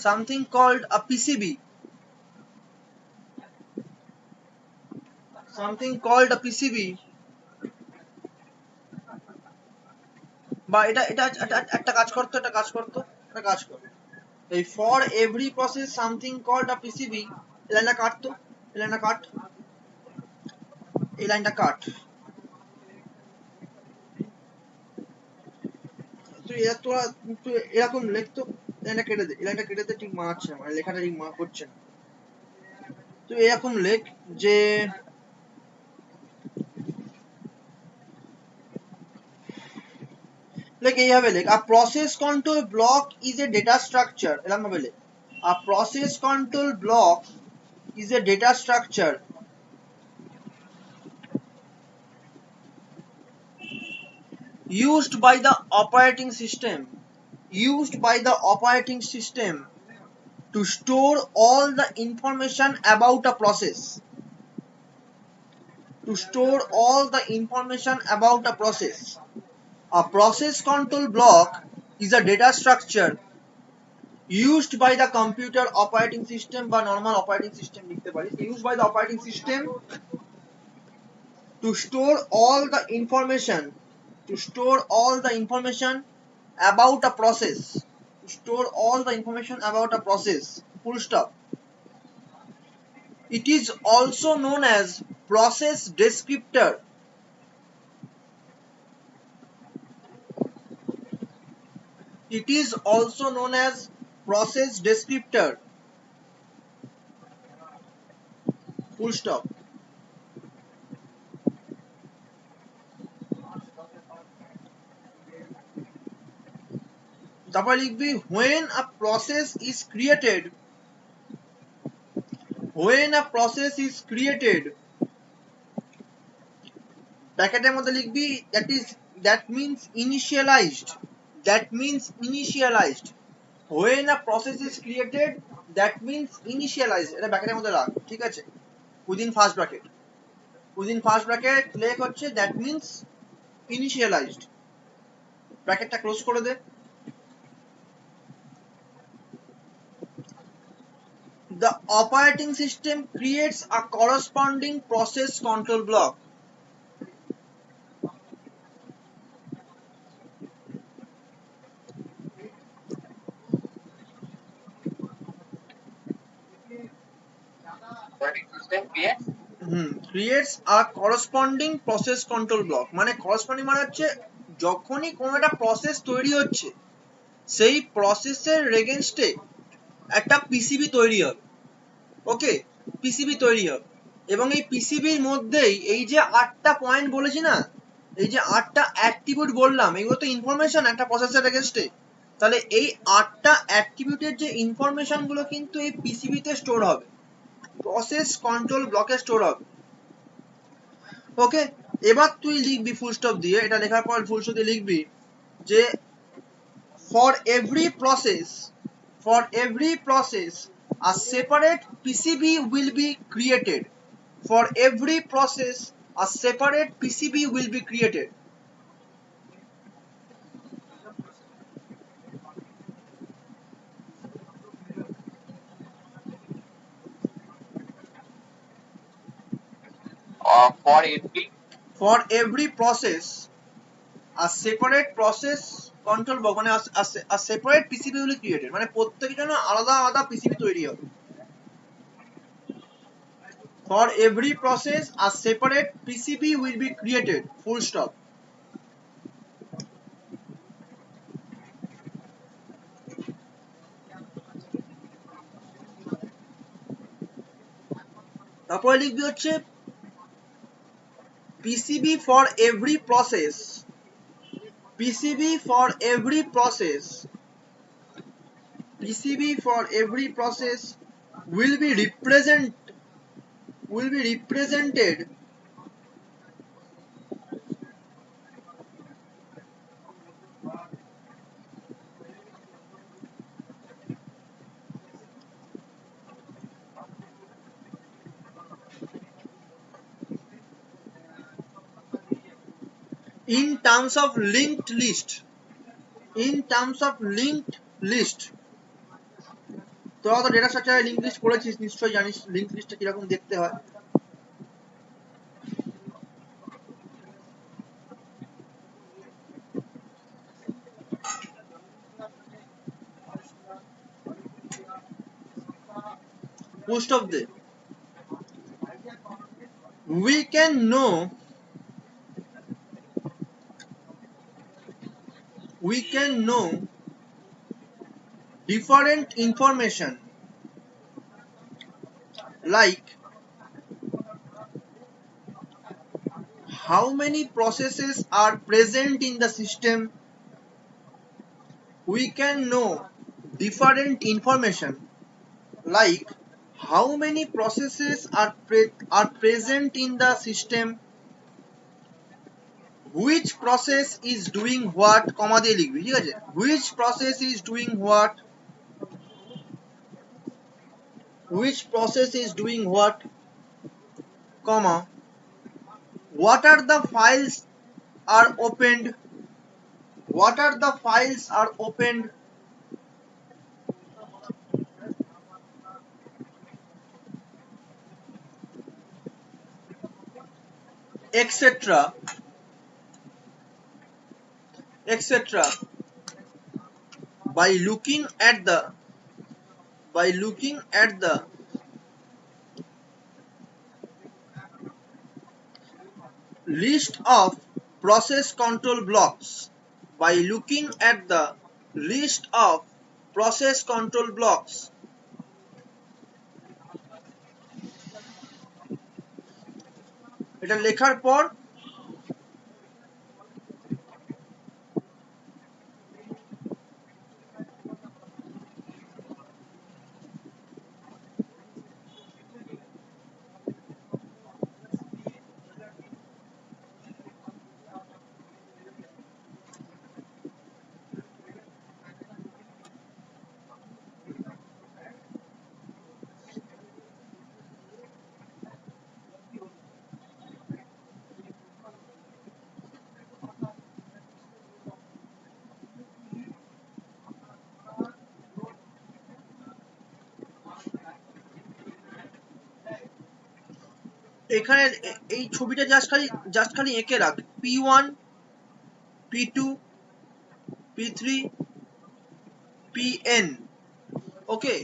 something called a PCB বা এটা একটা কাজ করতো এই for every process something called a PCB এই লাইনটা কাট তুই এরকম লিখতো লাইনটা কেটে দে ঠিক মানাচ্ছে না লেখাটা ঠিক করছে না তুই এরকম লেখ যে এইভাবে লেখ a process control block is a data structure এরকম ভাবে লেখ a process control block is a data structure used by the operating system used by the operating system to store all the information about a process. To store all the information about a process. A process control block is a data structure used by the computer operating system বা normal operating system লিখতে পারি, used by the operating system to store all the information about a process. To store all the information about a process. Full stop. It is also known as process descriptor. It is also known as process descriptor. Full stop. তারপর লিখবি when a process is created ব্র্যাকেটের মধ্যে লিখবি that means initialized. When a process is created that means initialized. এটা ব্র্যাকেটের মধ্যে রাখ, ঠিক আছে? within first bracket লেখ হচ্ছে that means initialized. ব্র্যাকেটটা ক্লোজ করে দে। The operating system creates a corresponding process control block. Creates a corresponding process control block. মানে corresponding মানে হচ্ছে যখনই কোনো একটা প্রসেস তৈরি হচ্ছে সেই প্রসেসের এগেইনস্টে একটা পিসিবি তৈরি হবে। ওকে, পিসিবি তৈরি হবে এবং এই পিসিবির মধ্যেই এই যে 8টা পয়েন্ট বলেছি না, এই যে 8টা অ্যাট্রিবিউট বললাম, এগুলো তো ইনফরমেশন একটা প্রসেসের এগেইনস্টে। তাহলে এই 8টা অ্যাট্রিবিউটের যে ইনফরমেশন গুলো কিন্তু এই পিসিবিতে স্টোর হবে, প্রসেস কন্ট্রোল ব্লকে স্টোর হবে। ওকে, এবার তুই লিখবি ফুল স্টপ দিয়ে, এটা লেখার পর ফুল স্টপ দিয়ে লিখবি যে for every process a separate PCB will be created. For every process a separate PCB will be created. For every process a separate process control block মানে a separate PCB will be created. মানে প্রত্যেকের জন্য আলাদা আলাদা PCB তৈরি হবে। For every process a separate PCB will be created. Full stop. তারপরে লিখবি হচ্ছে PCB for every process will be represented in terms of linked list. তোরা তো ডেটা স্ট্রাকচারে লিঙ্ক লিস্ট পড়েছিস, নিশ্চয়ই জানিস লিঙ্ক লিস্টটা কিরকম দেখতে হয়। Full stop they. We can know different information like how many processes are present in the system. We can know different information like how many processes are present in the system. which process is doing what কমা দিয়ে লিখবি, ঠিক আছে? which process is doing what, which process is doing what, comma, what are the files are opened, what are the files are opened, etc, etc, by looking at the, by looking at the list of process control blocks, by looking at the list of process control blocks, এটা লেখার পর এখানে এই ছবিটা just খালি এঁকে রাখ, P1, P2, P3, Pn, ওকে?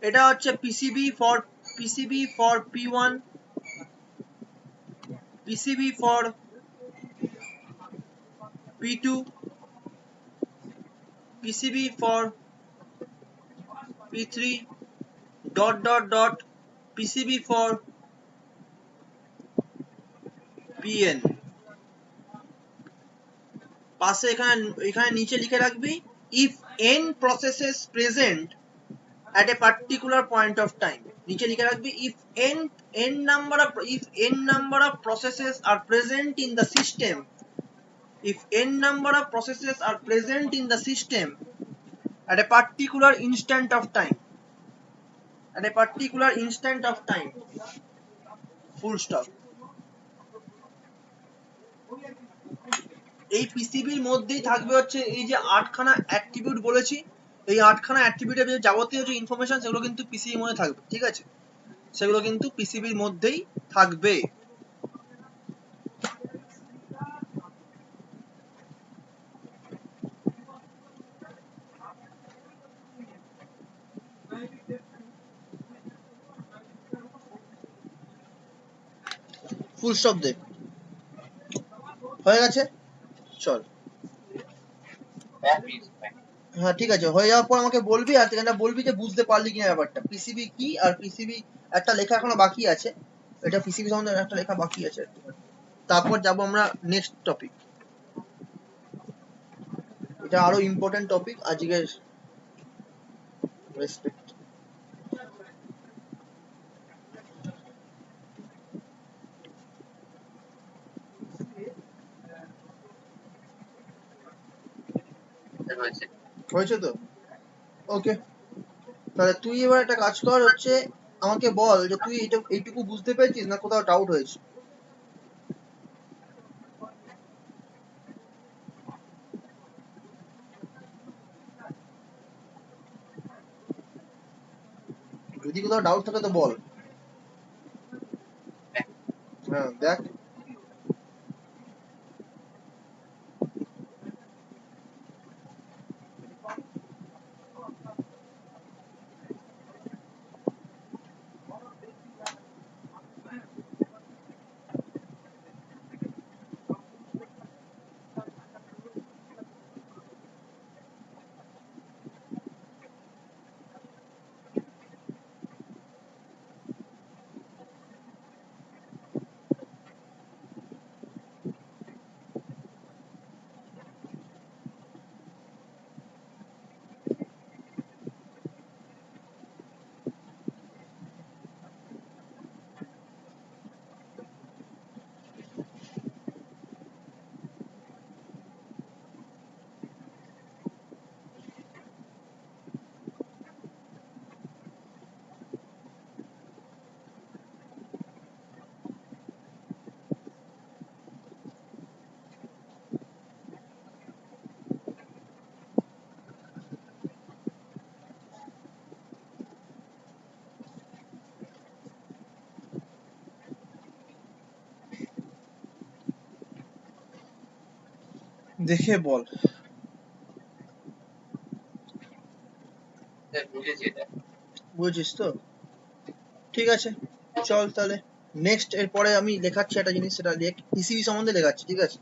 এটা হচ্ছে PCB for P1, PCB for P2, PCB for P3, PCB for Pn। পাশে এখানে নিচে লিখে রাখবি if n processes present at a particular point of time, নিচে লিখে রাখবি if n number of processes are present in the system, if n number of processes are present in the system at a particular instant of time, at a particular instant of time, full stop। এই পিসিবির মধ্যেই থাকবে হচ্ছে এই যে 8খানা attribute বলেছি, এই 8খানা অ্যাট্রিবিউটের যে যাবতীয় যে ইনফরমেশন সেগুলো কিন্তু পিসিবির মধ্যে থাকবে, ঠিক আছে? সেগুলো কিন্তু পিসিবির মধ্যেই থাকবে। ফুল স্টপ দে, হয়ে গেছে, চল। হ্যাঁ ঠিক আছে, হয়ে যাওয়ার পর আমাকে বলবি, আর সেখানে বলবি যে বুঝতে পারলি কিনা ব্যাপারটা, পিসিবি কি আর পিসিবি একটা লেখা এখনো বাকি আছে, এটা পিসিবি সম্বন্ধে একটা লেখা বাকি আছে। তারপর যাব আমরা নেক্সট টপিক, এটা আরো ইম্পর্টেন্ট টপিক আজকের, রেসপেক্ট। হয়েছে তো? ওকে, তাহলে তুই এবার একটা কাজ কর, হচ্ছে আমাকে বল যে তুই এইটুকু বুঝতে পেরেছিস না কোথাও ডাউট হয়েছে? যদি কোথাও ডাউট থাকে তো বল। হ্যাঁ দেখ। দেখে বল। বুঝিস তো? ঠিক আছে, চল তাহলে নেক্সট। এরপরে আমি লেখাচ্ছি একটা জিনিস, সেটা লেখ, পিসিবি সম্বন্ধে লেখাচ্ছি, ঠিক আছে?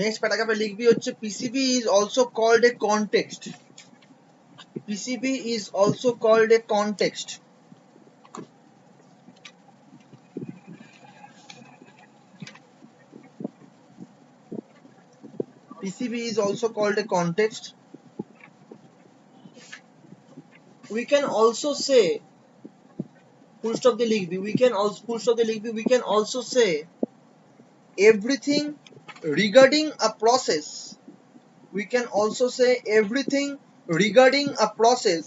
নেক্সট প্যারাগ্রাফে লিখবি হচ্ছে PCB is also called a context. PCB is also called a context. PCB is also called a context. We can also say, full stop the likhbi, we can also, full stop the likhbi, we can also say everything regarding a process. We can also say everything regarding a process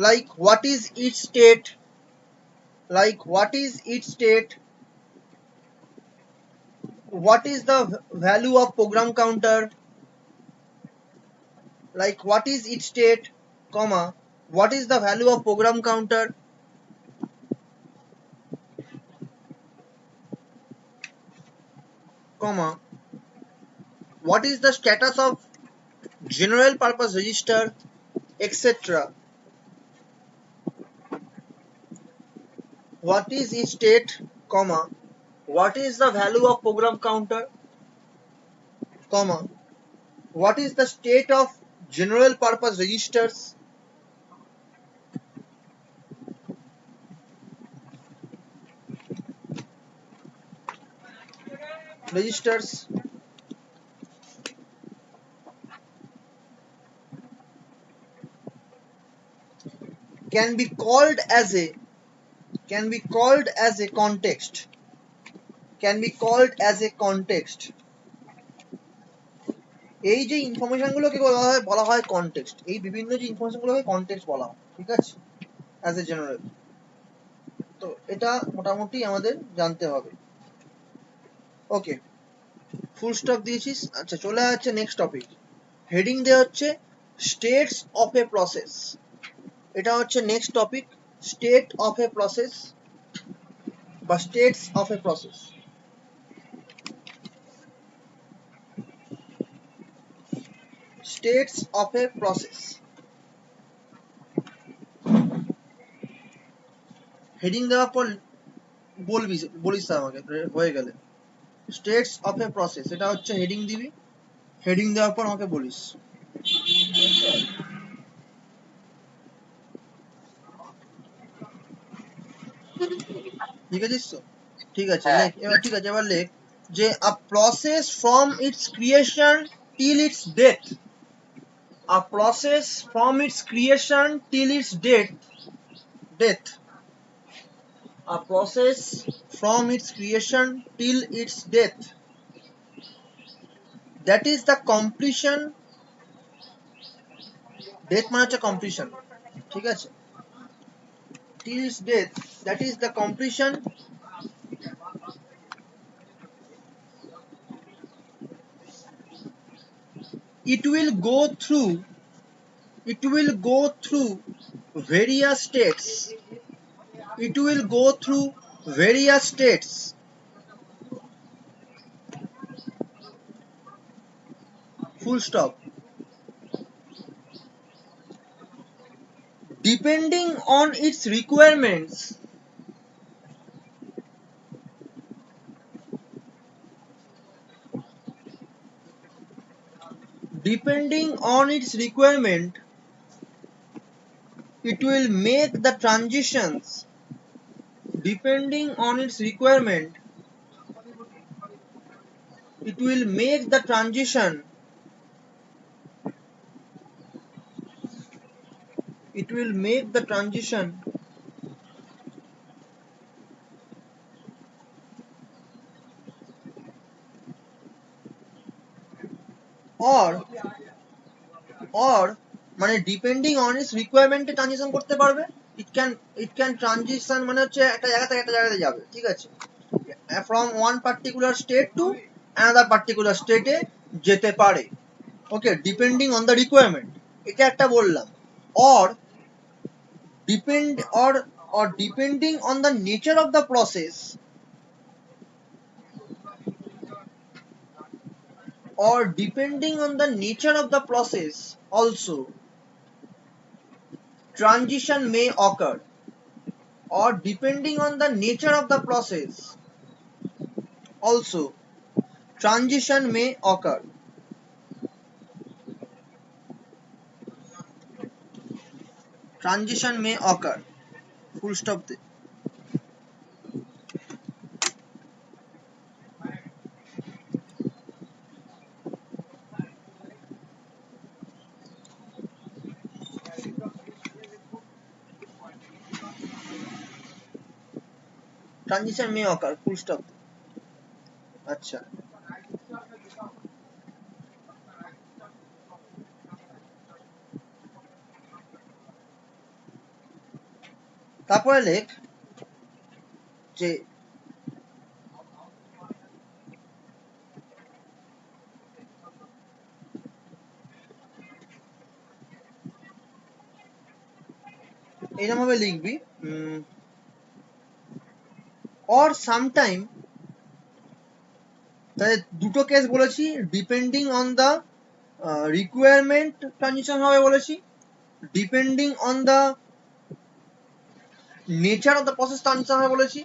like what is its state, like what is its state, what is the value of program counter, like what is its state, comma, what is the value of program counter, comma, what is the status of general purpose register, etc. What is its state, comma, what is the value of program counter, comma, what is the state of general purpose registers, can be called as a context, can be called as a context. এই যে information গুলোকে বলা হয় context, এই বিভিন্ন যে information গুলোকে context বলা হয়, ঠিক আছে, অ্যাজ এ জেনারেল। তো এটা মোটামুটি আমাদের জানতে হবে। ওকে, ফুল স্টপ দিয়েছিস? আচ্ছা, চলে যাচ্ছে নেক্সট টপিক। হেডিং দেওয়া হচ্ছে স্টেটস অফ এ প্রসেস। এটা হচ্ছে next topic, state of a process বা states of a process. States of a process, heading দেওয়ার পর বলিস আমাকে হয়ে গেলে। স্টেটস অফ এ প্রসেস, এটা হচ্ছে হেডিং দিবি, হেডিং দেওয়ার পর আমাকে বলিস। লিখেছিস তো? ঠিক আছে, লেখ এবার। ঠিক আছে, এবার লেখ যে a process from its creation till it's death, a process from its creation till it's death, a process from its creation till its death, that is the completion, death মানে হচ্ছে completion, ঠিক আছে, till its death, that is the completion it will go through various states, it will go through various states, full stop, depending on its requirements, depending on its requirement, it will make the transitions, depending on its requirement, it will make the transition, it will make the transition or মানে depending on it's রিকোয়ারমেন্টে transition করতে পারবে। It can transition মানে হচ্ছে একটা জায়গা থেকে একটা জায়গাতে যাবে, ঠিক আছে, from one particular state to another particular স্টেটে যেতে পারে। ওকে, ডিপেন্ডিং অন দ্য রিকোয়ারমেন্ট, এটা একটা বললাম। or depending on the nature of the process, or depending on the nature of the process also, transition may occur. Or depending on the nature of the process also, transition may occur. Transition may occur. Full stop there. Transition may occur. Full stop. আচ্ছা, তারপরে লেখ যে এরকম ভাবে লিখবি, or sometime, তাহলে দুটো case বলেছি, depending on the requirement transition হবে বলেছি, depending on the nature of the process transition হবে বলেছি,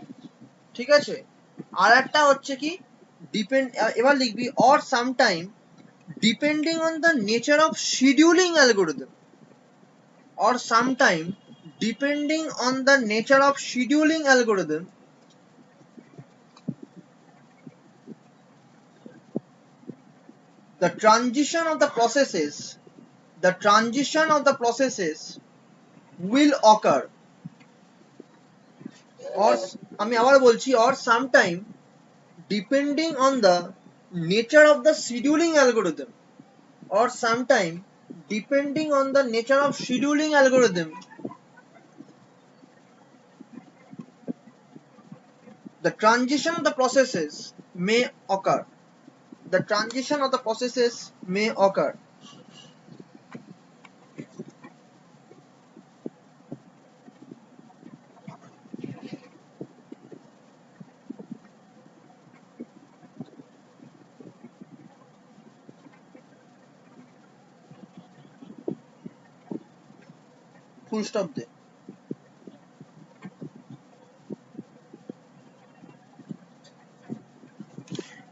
ঠিক আছে। আর একটা হচ্ছে কি এবার লিখবি or sometime depending on the nature of scheduling algorithm, or sometime depending on the nature of scheduling algorithm, the transition of the processes will occur. Or আমি আবার বলছি, or sometime depending on the nature of the scheduling algorithm, or sometime depending on the nature of scheduling algorithm, the transition of the processes may occur. The transition of the processes may occur. Full stop there.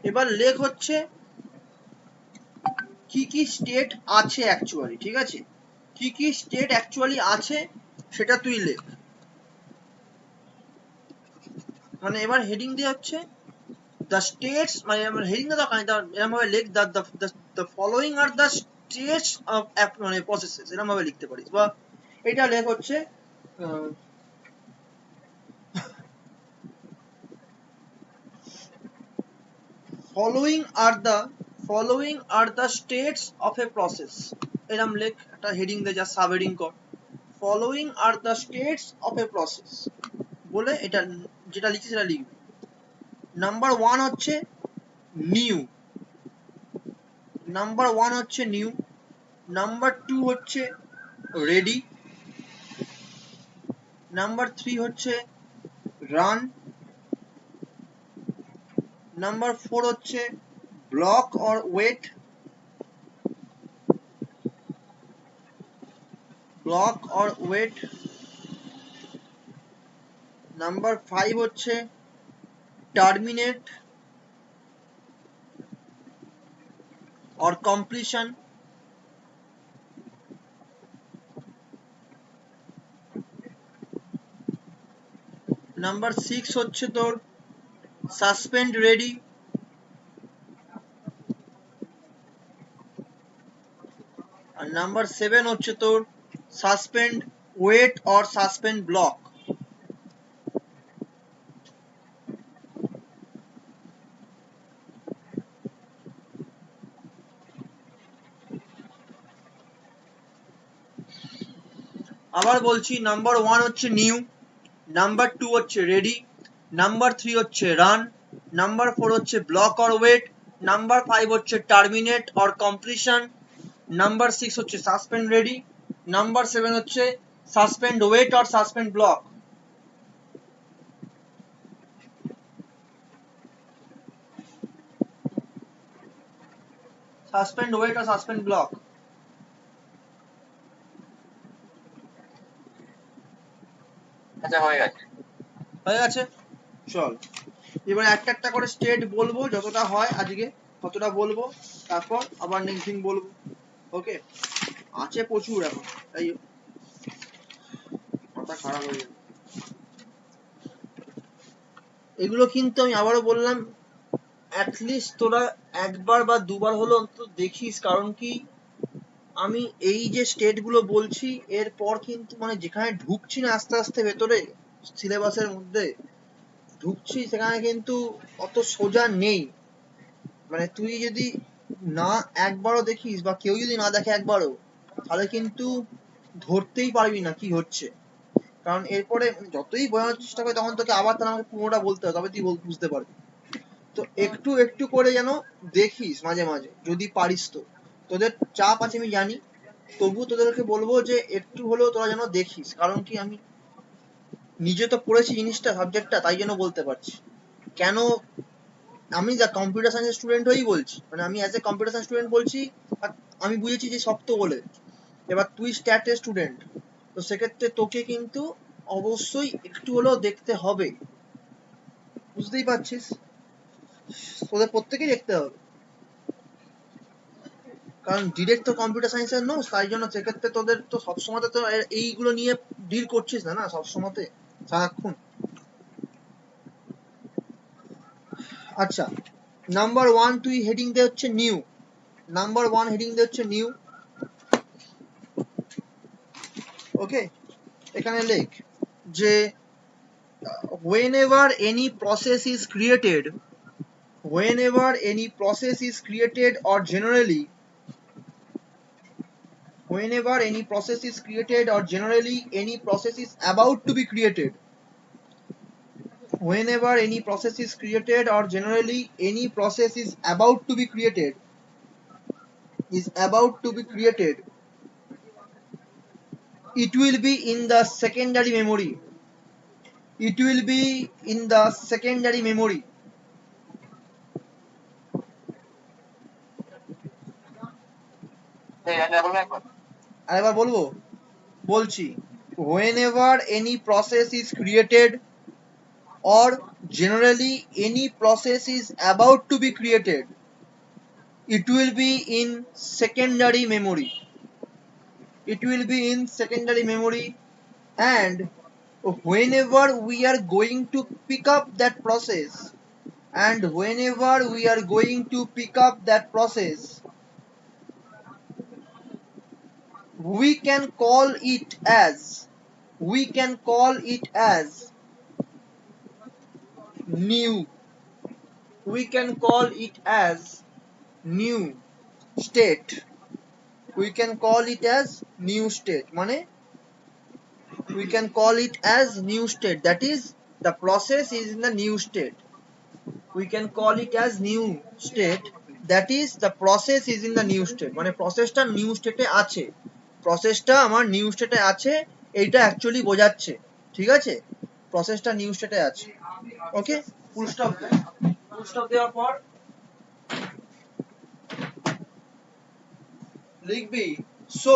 এবার লেখ হচ্ছে কি কি state আছে actually, ঠিক আছে, কি কি স্টেট অ্যাকচুয়ালি আছে সেটা তুই লেখ। মানে এবার হেডিং দিয়ে হচ্ছে the states, মানে আমার হেডিং দা দরকার নেই, এরকম ভাবে লেখ the following are the states of মানে processes, এরকম ভাবে লিখতে পারিস। বা এটা লেখ হচ্ছে following are the states of a process, এরকম লেখ, একটা হেডিং দে, যা সাব হেডিং কর, following are the states of a process বলে এটা যেটা লিখছি সেটা লিখবি। নাম্বার ওয়ান হচ্ছে নিউ, নাম্বার ওয়ান হচ্ছে নিউ, নাম্বার টু হচ্ছে রেডি, নাম্বার থ্রি হচ্ছে রান, নাম্বার ফোর হচ্ছে block or wait, block or wait, number five হচ্ছে terminate or completion, number six হচ্ছে তোর সাসপেন্ড রেডি, আর নাম্বার সেভেন হচ্ছে তোর suspend wait or suspend block. আবার বলছি, নাম্বার ওয়ান হচ্ছে নিউ, নাম্বার টু হচ্ছে রেডি, নাম্বার থ্রি হচ্ছে রান, নাম্বার ফোর হচ্ছে block or wait, number five হচ্ছে টার্মিনেট অর কমপ্লিশন, নাম্বার 6 হচ্ছে সাসপেন্ড রেডি, নাম্বার 7 হচ্ছে suspend wait or suspend block. Suspend wait or suspend block. আচ্ছা হয়ে গেছে। হয়ে গেছে, চল এবার একটা একটা করে স্টেট বলবো, যতটা হয় আজকে ততটা বলবো, তারপর আবার নেক্সট দিন বলবো। ওকে, আছে প্রচুর এখন, তাই মাথা খারাপ হয়ে যাবে। এগুলো কিন্তু আমি আবারও বললাম, অ্যাটলিস্ট তোরা একবার বা দুবার হলো অন্তত দেখিস, কারণ কি আমি এই যে স্টেট গুলো বলছি এরপর কিন্তু মানে যেখানে ঢুকছি না আস্তে আস্তে ভেতরে সিলেবাসের মধ্যে ঢুকছি, সেখানে কিন্তু অত সোজা নেই। মানে তুই যদি না একবারও দেখিস বা কেউ যদি না দেখে একবারও, তাহলে কিন্তু ধরতেই পারবি না কি হচ্ছে। কারণ এরপরে যতই বোঝানোর চেষ্টা করে তখন তোকে আবার তার আমাকে পুরোটা বলতে হবে, তবে তুই বুঝতে পারবি। তো একটু একটু করে যেন দেখিস মাঝে মাঝে যদি পারিস। তো তোদের চাপ আছে আমি জানি, তবু তোদেরকে বলবো যে একটু হলেও তোরা যেন দেখিস, কারণ কি আমি নিজে তো পড়েছি জিনিসটা, সাবজেক্টটা, তাই জন্য বলতে পারছি। কেন আমি যা কম্পিউটার সায়েন্সের স্টুডেন্ট হয়েই বলছি, মানে আমি as a computer science student বলছি, আর আমি বুঝেছি যে শক্ত বলে। এবার তুই স্ট্যাটের স্টুডেন্ট, তো সেক্ষেত্রে তোকে কিন্তু অবশ্যই একটু হলেও দেখতে হবে, বুঝতেই পারছিস, তোদের প্রত্যেকেই দেখতে হবে। কারণ ডিরেক্ট তো কম্পিউটার সায়েন্সের নোস, তাই জন্য সেক্ষেত্রে তোদের তো সবসময় তো এইগুলো নিয়ে ডিল করছিস না, না সবসময়তে সারাক্ষণ। আচ্ছা, নাম্বার 1 তুই হেডিং দে হচ্ছে নিউ, নাম্বার 1 হেডিং দে হচ্ছে নিউ। ওকে, এখানে লেখ যে whenever any process is created, whenever any process is created or generally, whenever any process is created or generally any process is about to be created, whenever any process is created or generally any process is about to be created, is about to be created, it will be in the secondary memory, it will be in the secondary memory. আরেকবার বলবো, বলছি, whenever any process is created or generally any process is about to be created, it will be in secondary memory, it will be in secondary memory. And whenever we are going to pick up that process, and whenever we are going to pick up that process, we can call it as, we can call it as new, we can call it as new state, we can call it as new state, মানে we can call it as new state, that is the process is in the new state, we can call it as new state, that is the process is in the new state, মানে প্রসেসটা new স্টেটে আছে, প্রসেসটা আমার new স্টেটে আছে, এইটা actually বোঝাচ্ছে, ঠিক আছে, প্রসেসটা নিউ স্টেটে আছে। ওকে, ফুল স্টপ, ফুল স্টপ দেওয়ার পর লিখবি, so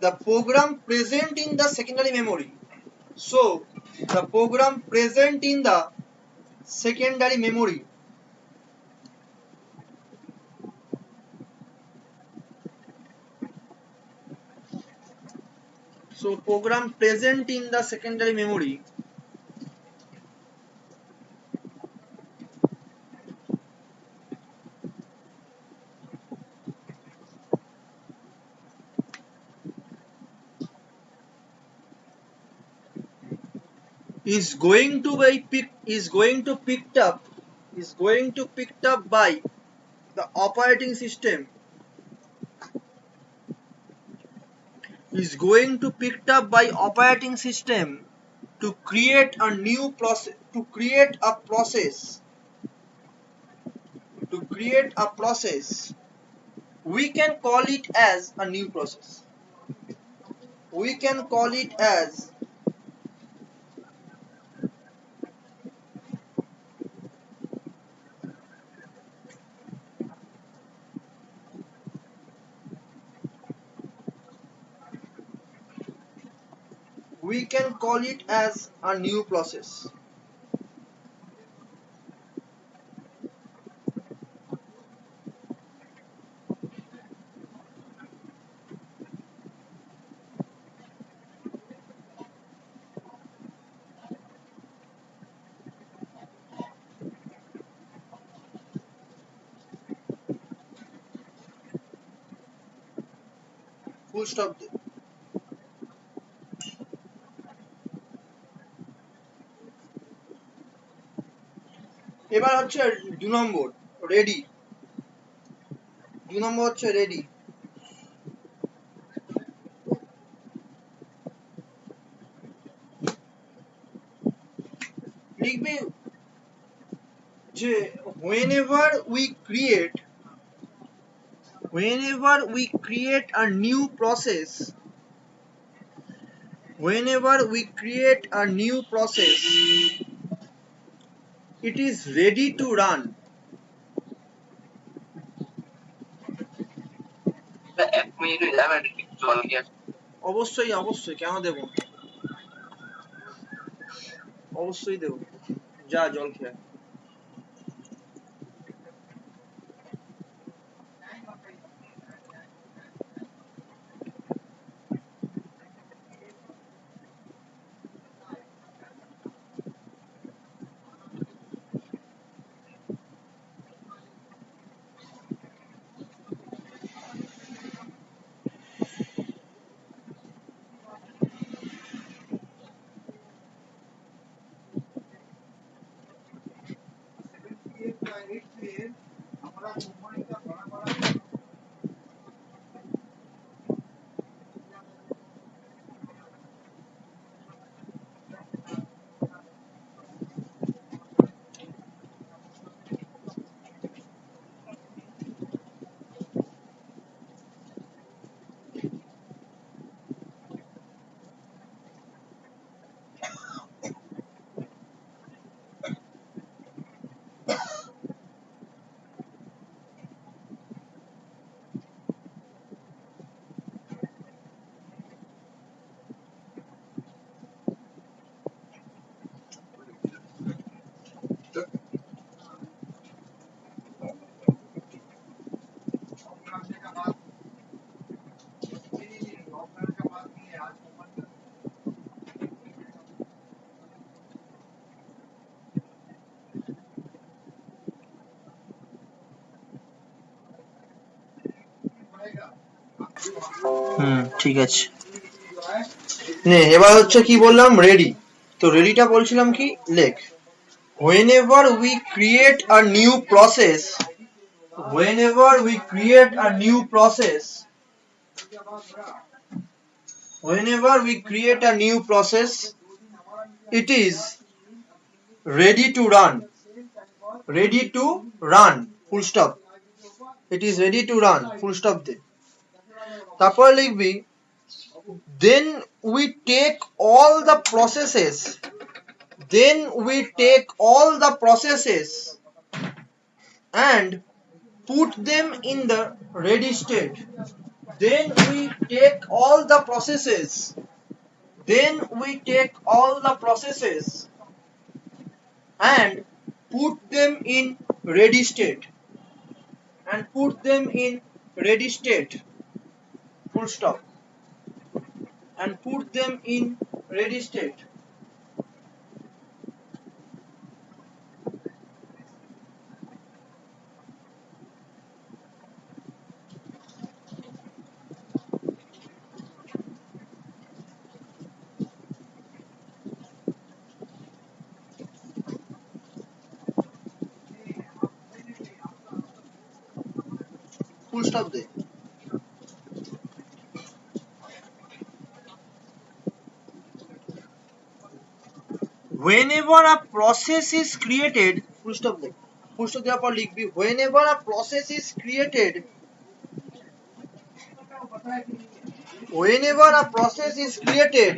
the program present in the secondary memory, so the program present in the secondary memory so program present in the secondary memory is going to be is going to picked up, is going to picked up by the operating system, is going to picked up by operating system to create a new process, to create a process, to create a process we can call it as a new process. We can call it as a new process. Full stop there. এবার হচ্ছে 2 নম্বর ready. 2 নম্বর হচ্ছে ready. লিখবে যে whenever we create a new process, it is ready to run. অবশ্যই অবশ্যই, কেন দেব, অবশ্যই দেব, যা জল খেয়ে। ঠিক আছে, নে এবার হচ্ছে কি বললাম, রেডি। তো রেডিটা বলছিলাম কি, লেখ whenever we create a new process, it is ready to run, full stop, it is ready to run, full stop দে। তারপরে লিখবি then we take all the processes and put them in the ready state. Then we take all the processes and put them in ready state, full stop, and put them in ready state. full stop they. whenever a process is created, full stop they, full stop দেওয়ার পর লিখবি whenever a process is created whenever a process is created,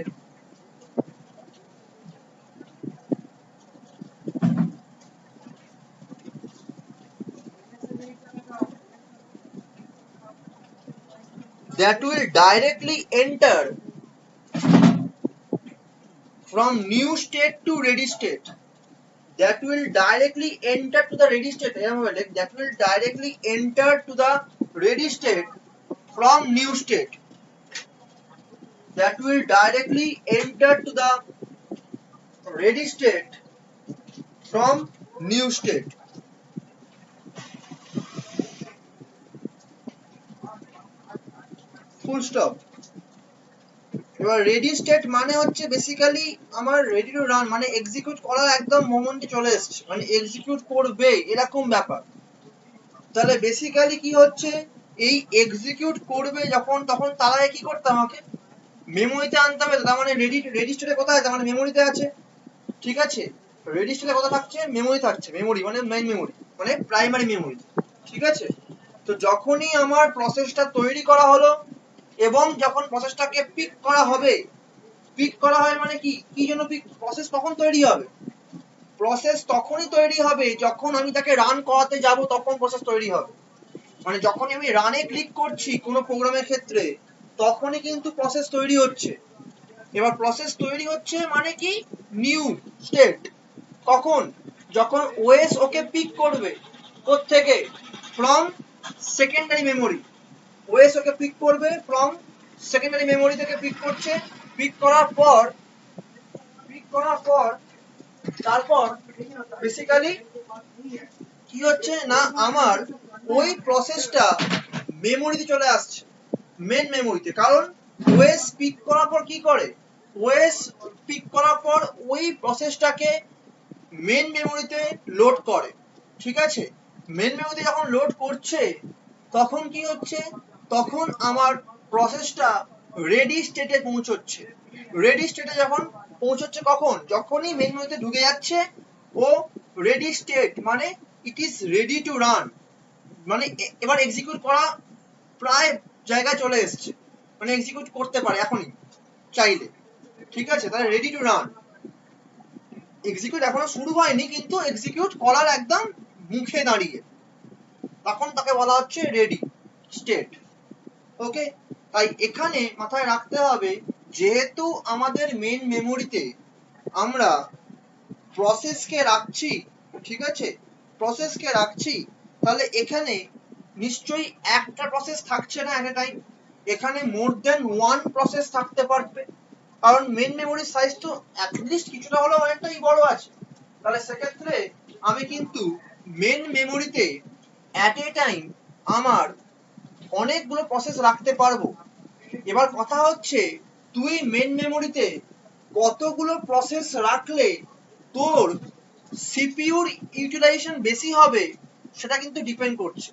that will directly enter from new state to ready state, that will directly enter to the ready state, that will directly enter to the ready state from new state, that will directly enter to the ready state from new state. Full stop. এবার ready state মানে হচ্ছে basically আমার ready to run, মানে execute করা একদম মোমেন্টে চলে এসছে, মানে এক্সিকিউট করবে এরকম ব্যাপার। তাহলে বেসিক্যালি কি হচ্ছে, এই এক্সিকিউট করবে যখন, তখন তার আগে কি করতে আমাকে মেমোরিতে আনতে হবে। তার মানে রেডি স্টেটে কোথায়, তার মানে মেমোরিতে আছে, ঠিক আছে। রেডি স্টেটে কোথায় থাকছে, মেমোরি থাকছে, মেমোরি মানে মেইন মেমোরি মানে প্রাইমারি মেমোরি, ঠিক আছে। তো যখনই আমার প্রসেসটা তৈরি করা হলো এবং যখন প্রসেসটাকে পিক করা হবে, পিক করা হয় মানে কি, কি জন্য পিক, প্রসেস কখন তৈরি হবে, প্রসেস তখনই তৈরি হবে যখন আমি তাকে রান করাতে যাব, তখন প্রসেস তৈরি হবে। মানে যখনই আমি রানে ক্লিক করছি কোনো প্রোগ্রামের ক্ষেত্রে, তখনই কিন্তু প্রসেস তৈরি হচ্ছে। এবার প্রসেস তৈরি হচ্ছে মানে কি, নিউ স্টেট, কখন, যখন ওএস ওকে পিক করবে, কোত্থেকে, ফ্রম সেকেন্ডারি মেমোরি। ওএস ওকে পিক করবে ফ্রম সেকেন্ডারি মেমোরি থেকে পিক করছে, পিক করার পর তারপর বেসিক্যালি কি হচ্ছে না, আমার ওই প্রসেসটা মেমোরিতে চলে আসছে, মেন মেমোরিতে। কারণ ওএস পিক করার পর কি করে, ওএস পিক করার পর ওই প্রসেসটাকে মেন মেমোরিতে লোড করে, ঠিক আছে। মেন মেমোরিতে যখন লোড করছে তখন কি হচ্ছে, তখন আমার প্রসেসটা রেডি স্টেটে পৌঁছচ্ছে। রেডি স্টেটে যখন পৌঁছচ্ছে কখন, যখনই মেন মেমোরিতে ঢুকে যাচ্ছে ও রেডি স্টেট মানে it is ready to run, মানে এবার এক্সিকিউট করা প্রায় জায়গায় চলে এসছে, মানে এক্সিকিউট করতে পারে এখনই চাইলে, ঠিক আছে। তাহলে রেডি টু রান, এক্সিকিউট এখনো শুরু হয়নি কিন্তু এক্সিকিউট করার একদম মুখে দাঁড়িয়ে, তখন তাকে বলা হচ্ছে রেডি স্টেট। ওকে, তাই এখানে মাথায় রাখতে হবে, যেহেতু আমাদের মেন মেমোরিতে আমরা প্রসেসকে রাখছি, ঠিক আছে, প্রসেসকে রাখছি, তাহলে এখানে নিশ্চয়ই একটা প্রসেস থাকছে না এট এ টাইম, এখানে মোর দেন ওয়ান প্রসেস থাকতে পারবে, কারণ মেন মেমোরির সাইজ তো অ্যাটলিস্ট কিছুটা হলেও অনেকটাই বড় আছে। তাহলে সেক্ষেত্রে আমি কিন্তু মেন মেমোরিতে অ্যাট এ টাইম আমার অনেকগুলো প্রসেস রাখতে পারবো। এবার কথা হচ্ছে, তুই মেন মেমোরিতে কতগুলো প্রসেস রাখলে তোর সিপিইউর ইউটিলাইজেশন বেশি হবে সেটা কিন্তু ডিপেন্ড করছে।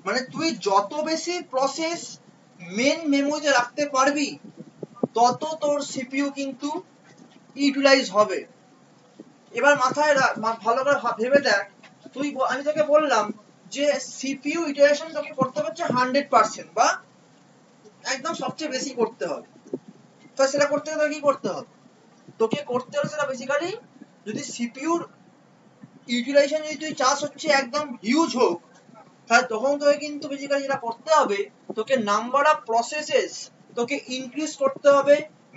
মানে তুই যত বেশি প্রসেস মেন মেমোরিতে রাখতে পারবি, তত তোর সিপিইউ কিন্তু ইউটিলাইজ হবে। এবার মাথায় ভালো করে ভেবে দেখ, তুই, আমি তোকে বললাম যে সিপিইউ ইটারেশন তোকে করতে হচ্ছে 100% বা একদম সবচেয়ে বেশি করতে হবে। তো সেটা করতে হলে কি করতে হবে, তোকে করতে হলে সেটা বেসিক্যালি, যদি সিপিইউর ইউটিলাইজেশন যদি তুই চাস হচ্ছে একদম হিউজ হোক, তাহলে তখন তোকে কিন্তু বেসিক্যালি যেটা করতে হবে, তোকে নাম্বার অফ প্রসেসেস তোকে ইনক্রিজ করতে হবে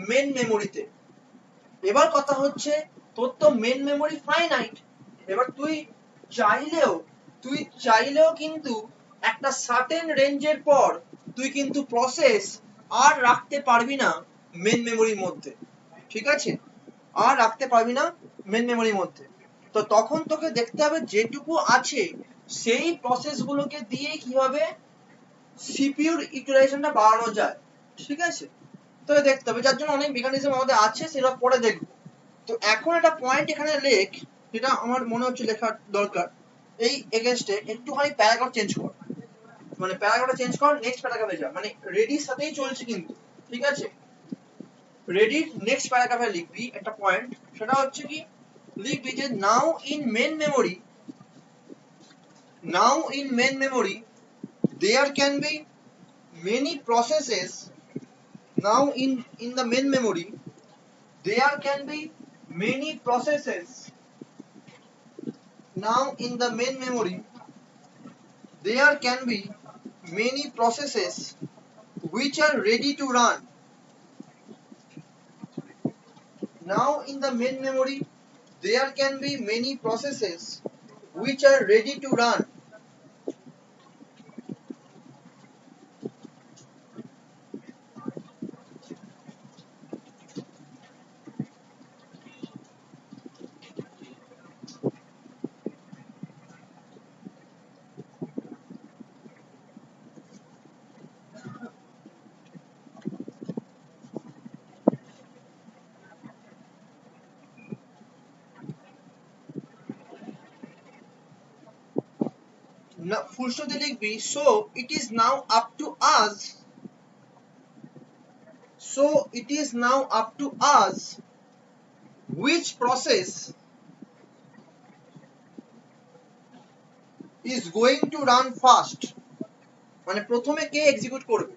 মেন মেমোরিতে। এবার কথা হচ্ছে, তোর তো মেন মেমোরি ফাইনাইট, এবার তুই চাইলেও কিন্তু একটা সার্টেন রেঞ্জের পর তুই কিন্তু প্রসেস আর রাখতে পারবি না মেন মেমোরির মধ্যে, ঠিক আছে, আর রাখতে পারবি না মেন মেমোরির মধ্যে। তো তখন তোকে দেখতে হবে যেটুকু আছে সেই প্রসেসগুলোকে দিয়ে কিভাবে সিপিইউর ইউটিলাইজেশনটা বাড়ানো যায়, ঠিক আছে। তো দেখতে হবে, যার জন্য অনেক মেকানিজম আমাদের আছে, সেটা পরে দেখবো। তো এখন একটা পয়েন্ট এখানে লেখ, যেটা আমার মনে হচ্ছে লেখার দরকার, এই এগেইনস্টে একটুখানি প্যারাগ্রাফ চেঞ্জ কর, মানে প্যারাগ্রাফটা চেঞ্জ কর, নেক্সট প্যারাগ্রাফে যা, মানে রেডির সাথেই চলছে কিন্তু, ঠিক আছে। রেডির নেক্সট প্যারাগ্রাফে লিখবি একটা পয়েন্ট, সেটা হচ্ছে কি, লিখবি যে now in main memory there can be many processes now in the main memory, there can be many processes now in the main memory, there can be many processes which are ready to run. Now in the main memory, there can be many processes which are ready to run. Now, full stop দিয়ে লিখবি, so it is now up to us, so it is now up to us which process is going to run fast, মানে প্রথমে কে execute করবে।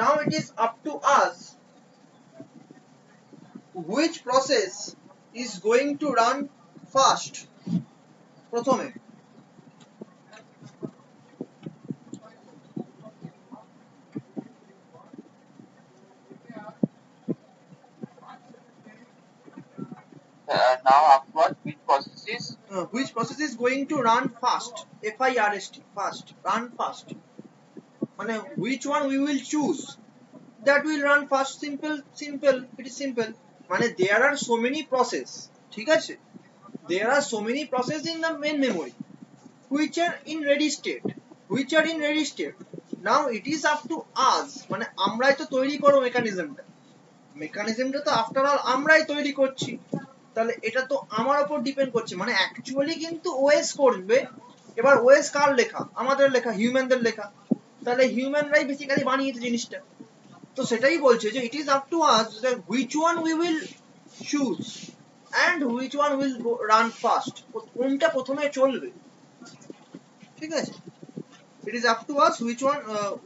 now it is up to us which process is going to run fast, প্রথমে। Now upward, which process is going to run fast, FIRST, fast, run fast, মানে which one we will choose that will run fast, simple, it is simple, মানে there are so many process, ঠিক আছে, there are so many process in the main memory which are in ready state, now it is up to us, মানে আমরাই তো তৈরি করব মেকানিজমটা তো after all আমরাই তৈরি করছি, তাহলে এটা তো আমার উপর ডিপেন্ড করছে, মানে অ্যাকচুয়ালি কিন্তু ওএস করবে। এবার ওএস কার লেখা? আমাদের লেখা, হিউম্যানদের লেখা, তাহলে হিউম্যানরাই বেসিক্যালি বানিয়েছে জিনিসটা। তো সেটাই বলছে যে it is up to us which one we will choose and which one will run fast, কোনটা প্রথমে চলবে, ঠিক আছে। It is up to us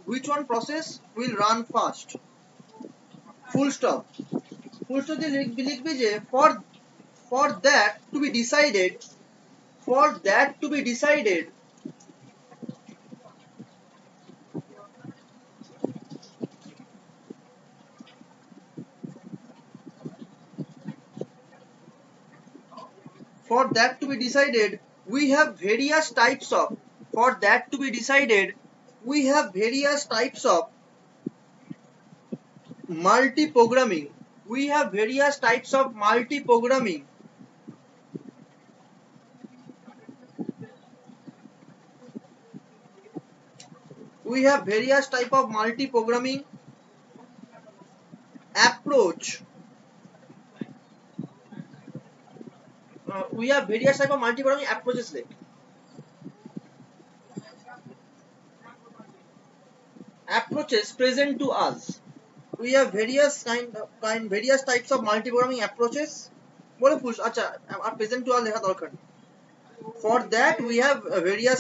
which one process will run fast, full stop দিয়ে লিখবি যে for that to be decided, for that to be decided, we have various types of, for that to be decided we have various types of multi-programming, we have various types of multi-programming, we have various type of multi-programming approach, we have various type of multi-programming approaches like approaches present to us, we have various various types of multi-programming approaches, বলে push, আচ্ছা আর present to us লেখা দরকার নেই। for that we have various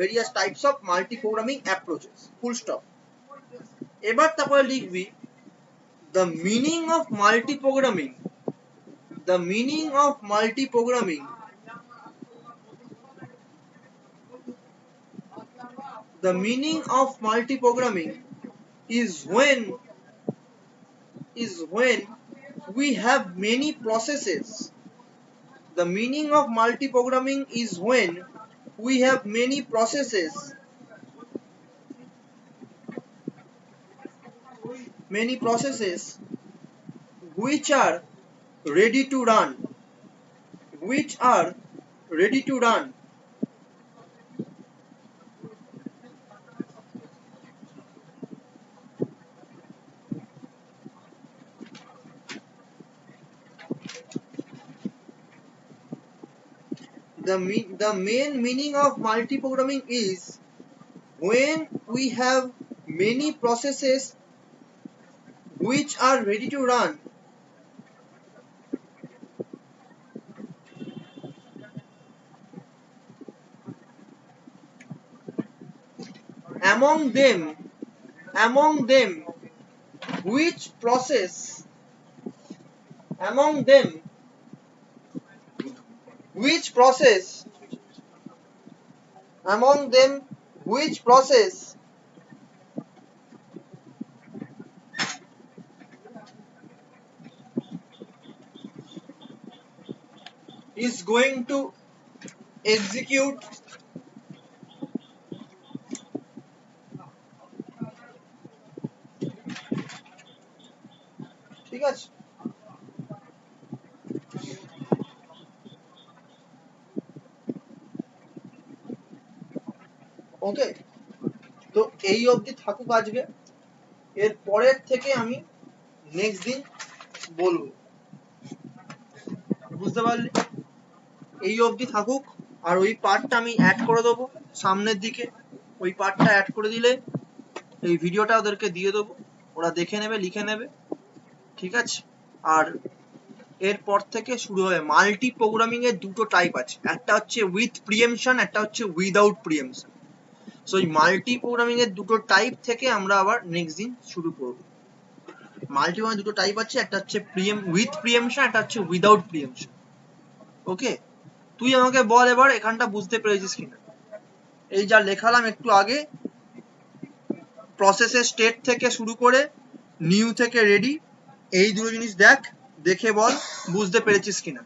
various types of multi-programming approaches, full stop। এবার তারপরে লিখবি the meaning of multi-programming, the meaning of multi-programming, the meaning of multi-programming is when we have many processes, the meaning of multi-programming is when we have many processes which are ready to run, the main meaning of multi-programming is when we have many processes which are ready to run, among them among them which process is going to execute ঠিক আছে ওকে তো এই অবধি থাকুক আজকে এর পরের থেকে আমি নেক্সট দিন বলবো বুঝতে পারলি এই অবধি থাকুক আর ওই পার্টটা আমি অ্যাড করে দেবো সামনের দিকে ওই পার্টটা অ্যাড করে দিলে এই ভিডিওটা ওদেরকে দিয়ে দেবো ওরা দেখে নেবে লিখে নেবে ঠিক আছে আর এরপর থেকে শুরু হবে মাল্টি প্রোগ্রামিং এর দুটো টাইপ আছে একটা হচ্ছে উইথ প্রিএমশন একটা হচ্ছে উইদাউট প্রিএমশন সো এই মাল্টি প্রোগ্রামিং এর দুটো টাইপ থেকে আমরা আবার নেক্সট দিন শুরু করব মাল্টি প্রোগ্রামিং দুটো টাইপ আছে একটা হচ্ছে উইথ প্রিএমশন একটা হচ্ছে উইদাউট প্রিএমশন ওকে তুই আমাকে বল এবার এখানটা বুঝতে পেরেছিস কিনা এই যা লেখালাম একটু আগে প্রসেসের স্টেট থেকে শুরু করে নিউ থেকে রেডি এই দুটো জিনিস দেখ দেখে বল বুঝতে পেরেছিস কিনা